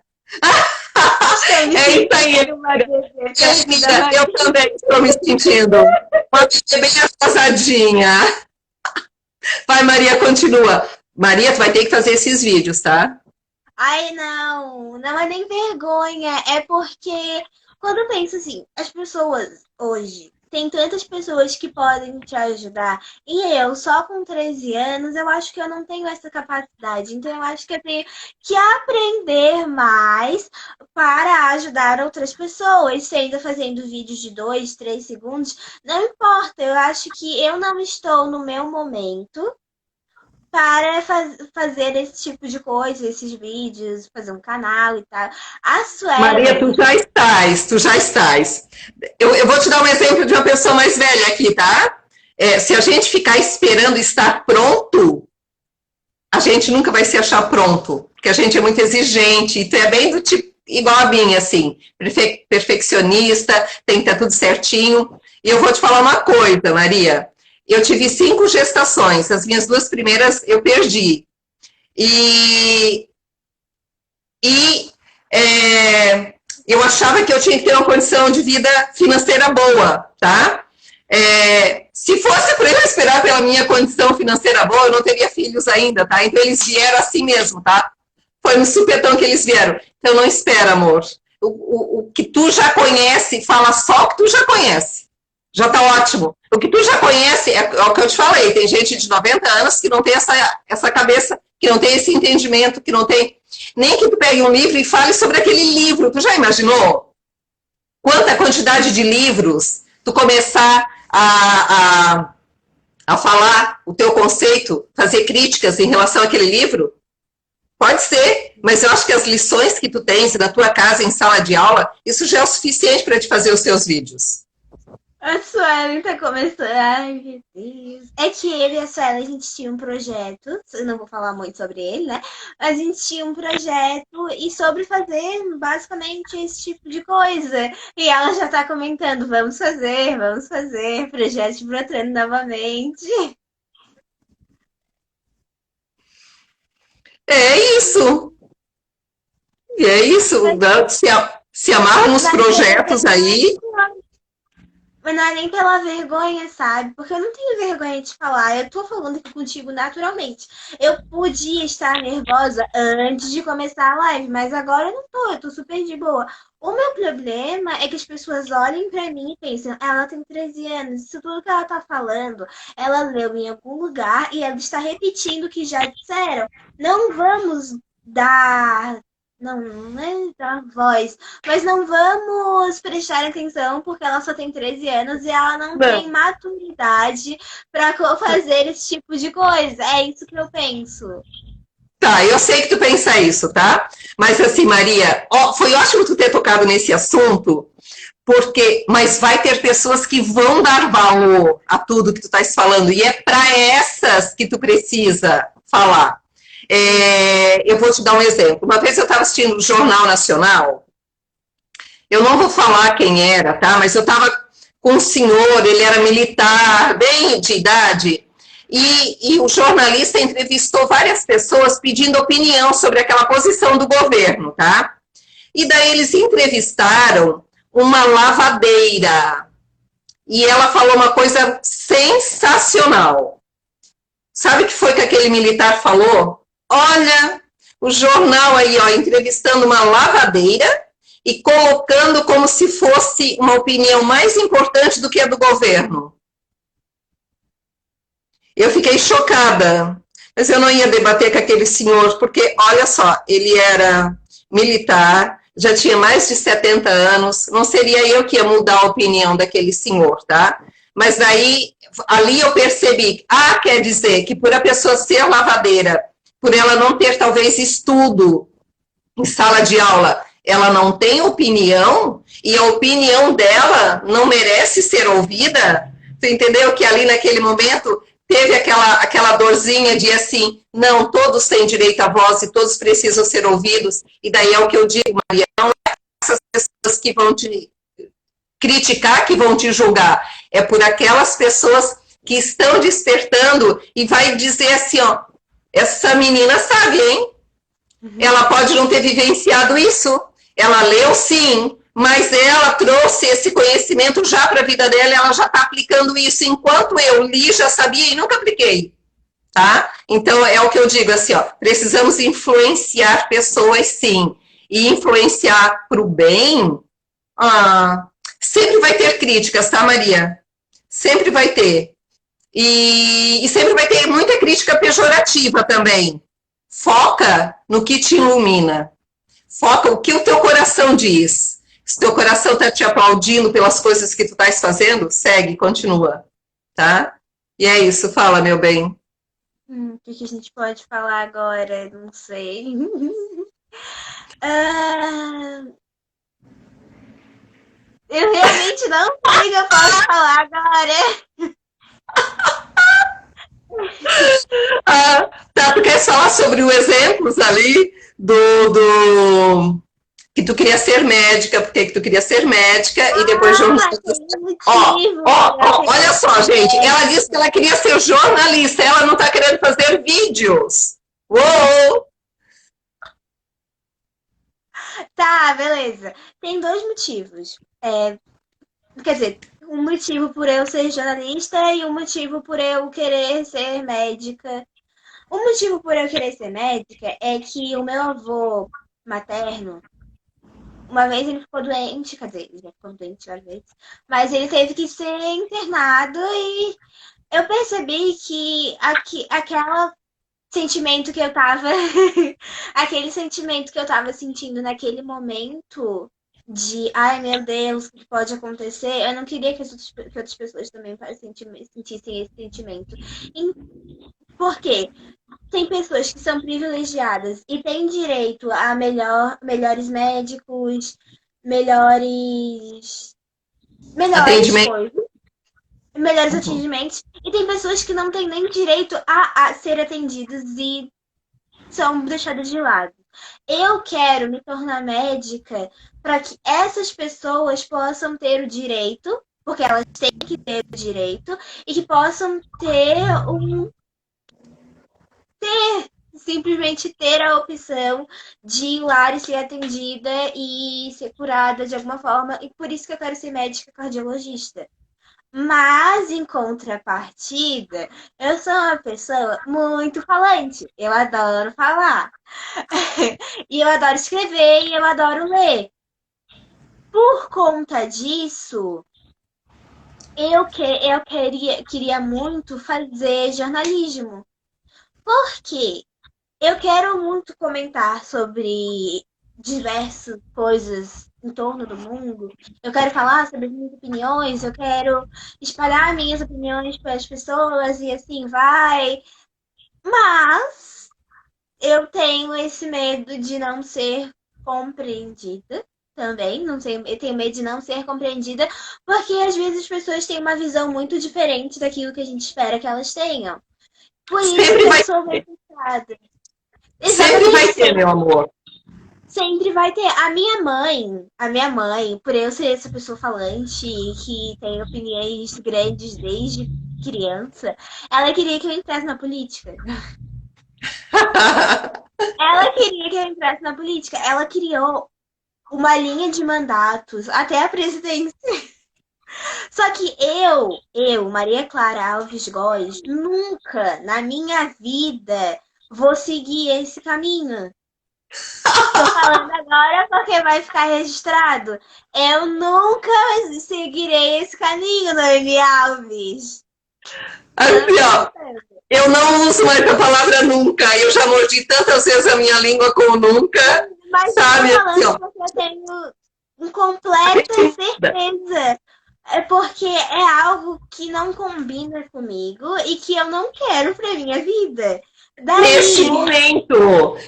estou me É isso aí. sentindo uma bebê perdida. Eu também estou me sentindo uma bebê bem atrasadinha. Vai, Maria, continua. Maria, tu vai ter que fazer esses vídeos, tá? Ai, não, não é nem vergonha, é porque quando eu penso assim, as pessoas hoje, tem tantas pessoas que podem te ajudar, e eu só com 13 anos, eu acho que eu não tenho essa capacidade, então eu acho que eu tenho que aprender mais para ajudar outras pessoas, sendo fazendo vídeos de 2, 3 segundos, não importa, eu acho que eu não estou no meu momento para fazer esse tipo de coisa, esses vídeos, fazer um canal e tal. A Maria, Suelen, tu já estás. Eu vou te dar um exemplo de uma pessoa mais velha aqui, tá? Se a gente ficar esperando estar pronto, a gente nunca vai se achar pronto, porque a gente é muito exigente, e tu é bem do tipo, igual a minha, assim, perfeccionista, tem que estar tudo certinho. E eu vou te falar uma coisa, Maria, eu tive 5 gestações, as minhas 2 primeiras eu perdi. E, eu achava que eu tinha que ter uma condição de vida financeira boa, tá? Se fosse para eu esperar pela minha condição financeira boa, eu não teria filhos ainda, tá? Então eles vieram assim mesmo, tá? Foi no supetão que eles vieram. Então não espera, amor. O que tu já conhece, fala só o que tu já conhece. Já tá ótimo. O que tu já conhece é o que eu te falei. Tem gente de 90 anos que não tem essa cabeça, que não tem esse entendimento, que não tem... Nem que tu pegue um livro e fale sobre aquele livro. Tu já imaginou? Quanta quantidade de livros tu começar a falar o teu conceito, fazer críticas em relação àquele livro? Pode ser, mas eu acho que as lições que tu tens na tua casa, em sala de aula, isso já é o suficiente para te fazer os teus vídeos. a Suelen tá começando. Ai, meu Deus. É que ele e a Suelen, a gente tinha um projeto. Eu não vou falar muito sobre ele, né? Mas a gente tinha um projeto e sobre fazer basicamente esse tipo de coisa. E ela já tá comentando: vamos fazer projeto de Brotando novamente. É isso. E é isso. Mas, Se amarram nos mas projetos aí. Mas não é nem pela vergonha, sabe? Porque eu não tenho vergonha de falar. Eu tô falando aqui contigo naturalmente. Eu podia estar nervosa antes de começar a live, mas agora eu não tô. Eu tô super de boa. O meu problema é que as pessoas olhem pra mim e pensam, ela tem 13 anos, isso tudo que ela tá falando, ela leu em algum lugar e ela está repetindo o que já disseram. Não vamos dar. Não, não é dar voz. Mas não vamos prestar atenção porque ela só tem 13 anos e ela não tem Não. maturidade para fazer esse tipo de coisa. É isso que eu penso. Tá, eu sei que tu pensa isso, tá? Mas assim, Maria, foi ótimo tu ter tocado nesse assunto, mas vai ter pessoas que vão dar valor a tudo que tu estás falando, e é para essas que tu precisa falar. Eu vou te dar um exemplo. Uma vez eu estava assistindo o Jornal Nacional, eu não vou falar quem era, tá? Mas eu estava com um senhor, ele era militar, bem de idade, e o jornalista entrevistou várias pessoas pedindo opinião sobre aquela posição do governo, tá? E daí eles entrevistaram uma lavadeira, e ela falou uma coisa sensacional. Sabe o que foi que aquele militar falou? Olha, o jornal aí, ó, entrevistando uma lavadeira e colocando como se fosse uma opinião mais importante do que a do governo. Eu fiquei chocada, mas eu não ia debater com aquele senhor, porque, olha só, ele era militar, já tinha mais de 70 anos, não seria eu que ia mudar a opinião daquele senhor, tá? Mas daí, ali eu percebi, quer dizer que por a pessoa ser lavadeira, por ela não ter talvez estudo em sala de aula, ela não tem opinião e a opinião dela não merece ser ouvida, você entendeu? Que ali naquele momento teve aquela dorzinha de assim, não, todos têm direito à voz e todos precisam ser ouvidos, e daí é o que eu digo, Maria, não é essas pessoas que vão te criticar, que vão te julgar, é por aquelas pessoas que estão despertando e vai dizer assim, ó, essa menina sabe, hein? Ela pode não ter vivenciado isso, ela leu sim, mas ela trouxe esse conhecimento já para a vida dela, ela já está aplicando isso, enquanto eu li, já sabia e nunca apliquei, tá? Então, é o que eu digo, assim, ó, precisamos influenciar pessoas, sim, e influenciar para o bem, sempre vai ter críticas, tá, Maria? Sempre vai ter. E sempre vai ter muita crítica pejorativa também. Foca no que te ilumina. Foca o que o teu coração diz. Se o teu coração está te aplaudindo pelas coisas que tu estás fazendo, segue, continua, tá? E é isso, fala, meu bem. O que a gente pode falar agora? Não sei. Eu realmente não sei o que eu posso falar agora. Tá, tu quer falar sobre os exemplos ali que tu queria ser médica, porque que tu queria ser médica e depois jornalista. Olha só, gente, ela disse que ela queria ser jornalista, ela não tá querendo fazer vídeos. Uou! Tá, beleza. Tem 2 motivos. Quer dizer, um motivo por eu ser jornalista e um motivo por eu querer ser médica. O motivo por eu querer ser médica é que o meu avô materno, uma vez ele ficou doente, quer dizer, ele já ficou doente várias vezes, mas ele teve que ser internado e eu percebi que aquele sentimento que eu tava aquele sentimento que eu tava sentindo naquele momento de ai meu Deus, o que pode acontecer, eu não queria que outras pessoas também sentissem esse sentimento. Por quê? Tem pessoas que são privilegiadas e têm direito a melhores médicos, melhores Atendimento. coisas, melhores atendimentos, e tem pessoas que não têm nem direito a ser atendidas e são deixadas de lado. Eu quero me tornar médica para que essas pessoas possam ter o direito, porque elas têm que ter o direito, e que possam simplesmente ter a opção de ir lá e ser atendida e ser curada de alguma forma. E por isso que eu quero ser médica cardiologista. Mas, em contrapartida, eu sou uma pessoa muito falante. Eu adoro falar. E eu adoro escrever e eu adoro ler. Por conta disso, eu queria muito fazer jornalismo. Por quê? Eu quero muito comentar sobre diversas coisas em torno do mundo. Eu quero falar sobre minhas opiniões, eu quero espalhar minhas opiniões para as pessoas e assim vai. Mas eu tenho esse medo de não ser compreendida também. Não sei, eu tenho medo de não ser compreendida, porque às vezes as pessoas têm uma visão muito diferente daquilo que a gente espera que elas tenham. Por isso Sempre que vai eu sou frustrada. Sempre vai ter, meu amor. Sempre vai ter. A minha mãe, por eu ser essa pessoa falante que tem opiniões grandes desde criança, ela queria que eu entrasse na política. Ela queria que eu entrasse na política. Ela criou uma linha de mandatos até a presidência. Só que Maria Clara Alves Góes, nunca na minha vida vou seguir esse caminho. Tô falando agora porque vai ficar registrado. Eu nunca seguirei esse caminho, Noemi Alves. Assim, ó, eu não uso mais a palavra nunca. Eu já mordi tantas vezes a minha língua com nunca. Mas sabe? eu tô falando porque eu tenho completa certeza. É porque é algo que não combina comigo e que eu não quero pra minha vida. Daí,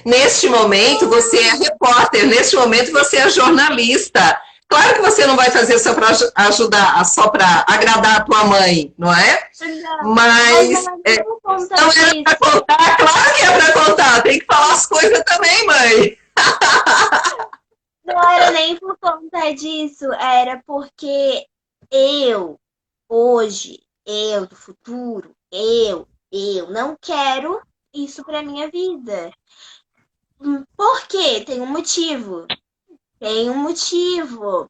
Neste momento você é repórter, neste momento você é jornalista. Claro que você não vai fazer só para ajudar, só para agradar a tua mãe, não é? não, mas Mas não é nem por conta não era para disso. contar, claro que é para contar, tem que falar as coisas também, mãe. Não era nem por conta disso, era porque eu, hoje, eu do futuro, eu não quero isso pra minha vida. Por quê? Tem um motivo. Tem um motivo.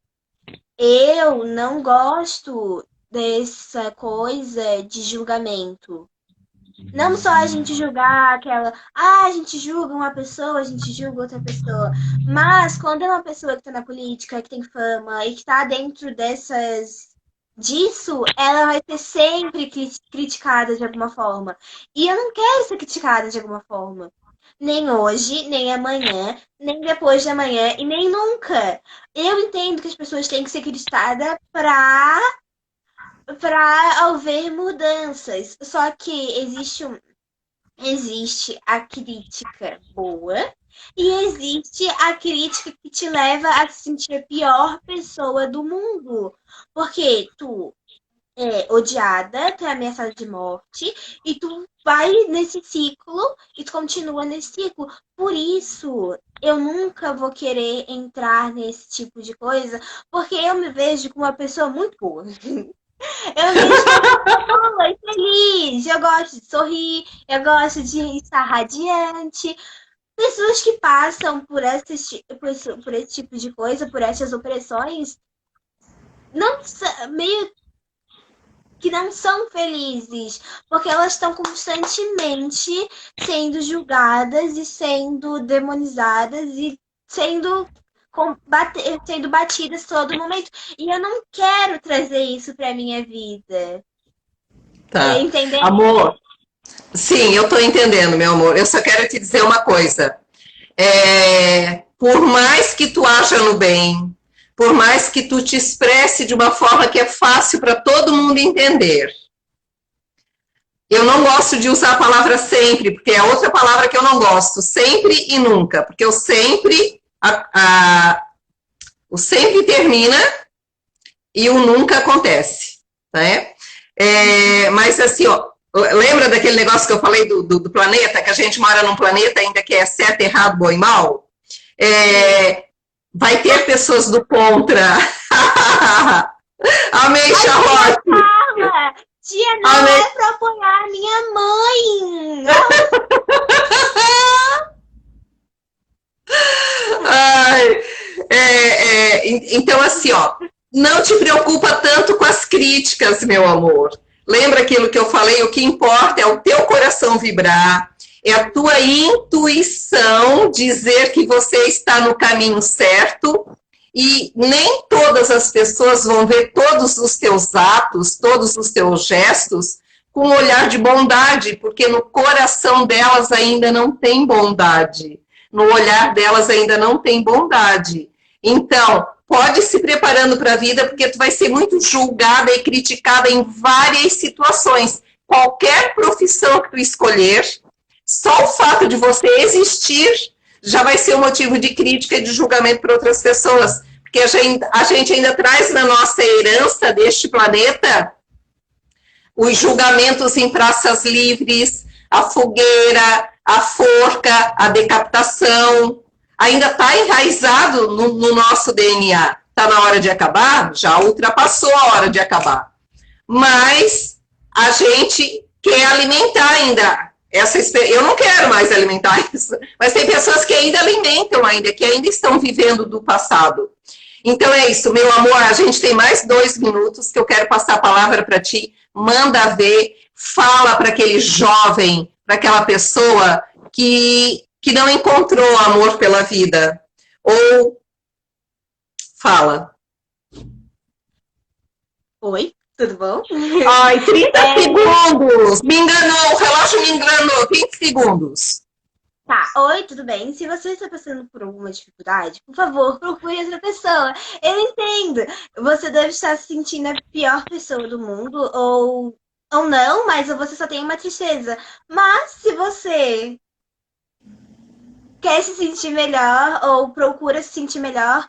Eu não gosto dessa coisa de julgamento. Não só a gente julgar aquela. Ah, a gente julga uma pessoa, a gente julga outra pessoa. Mas quando é uma pessoa que tá na política, que tem fama e que tá dentro dessas. Disso, ela vai ser sempre criticada de alguma forma. E eu não quero ser criticada de alguma forma. Nem hoje, nem amanhã, nem depois de amanhã e nem nunca. Eu entendo que as pessoas têm que ser criticadas para haver mudanças. Só que existe a crítica boa e existe a crítica que te leva a se sentir a pior pessoa do mundo. Porque tu é odiada, tu é ameaçada de morte e tu vai nesse ciclo e tu continua nesse ciclo. Por isso, eu nunca vou querer entrar nesse tipo de coisa, porque eu me vejo como uma pessoa muito boa. Eu me vejo como uma pessoa boa e feliz. Eu gosto de sorrir, eu gosto de estar radiante. Pessoas que passam por esse tipo de coisa, por essas opressões, não meio que não são felizes, porque elas estão constantemente sendo julgadas e sendo demonizadas e sendo batidas todo momento. E eu não quero trazer isso para minha vida. Tá. Entendeu? Amor, sim, eu estou entendendo, meu amor. Eu só quero te dizer uma coisa. Por mais que tu haja no bem, por mais que tu te expresse de uma forma que é fácil para todo mundo entender. Eu não gosto de usar a palavra sempre, porque é outra palavra que eu não gosto. Sempre e nunca, porque o sempre, o sempre termina e o nunca acontece, né? Mas assim, ó, lembra daquele negócio que eu falei do planeta, que a gente mora num planeta ainda que é certo, errado, bom e mal? Vai ter pessoas do contra. Amei, Charlotte. Tia, não Amei. é pra apoiar a minha mãe. Ai, então, assim, ó, não te preocupa tanto com as críticas, meu amor. Lembra aquilo que eu falei? O que importa é o teu coração vibrar, é a tua intuição dizer que você está no caminho certo. E nem todas as pessoas vão ver todos os teus atos, todos os teus gestos com um olhar de bondade, porque no coração delas ainda não tem bondade. No olhar delas ainda não tem bondade. Então, pode ir se preparando para a vida, porque tu vai ser muito julgada e criticada em várias situações. Qualquer profissão que tu escolher, só o fato de você existir já vai ser um motivo de crítica e de julgamento para outras pessoas. Porque a gente ainda traz na nossa herança deste planeta os julgamentos em praças livres, a fogueira, a forca, a decapitação. Ainda está enraizado no nosso DNA. Está na hora de acabar? Já ultrapassou a hora de acabar. Mas a gente quer alimentar ainda eu não quero mais alimentar isso, mas tem pessoas que ainda alimentam ainda, que ainda estão vivendo do passado. Então é isso, meu amor, a gente tem mais 2 minutos que eu quero passar a palavra para ti, manda ver, fala para aquele jovem, para aquela pessoa que não encontrou amor pela vida, ou fala. Oi, tudo bom? Ai, 30 segundos! Me enganou, o relógio me enganou, 20 segundos. Tá, oi, tudo bem? Se você está passando por alguma dificuldade, por favor, procure outra pessoa. Eu entendo. Você deve estar se sentindo a pior pessoa do mundo, ou ou não, mas você só tem uma tristeza. Mas se você quer se sentir melhor ou procura se sentir melhor,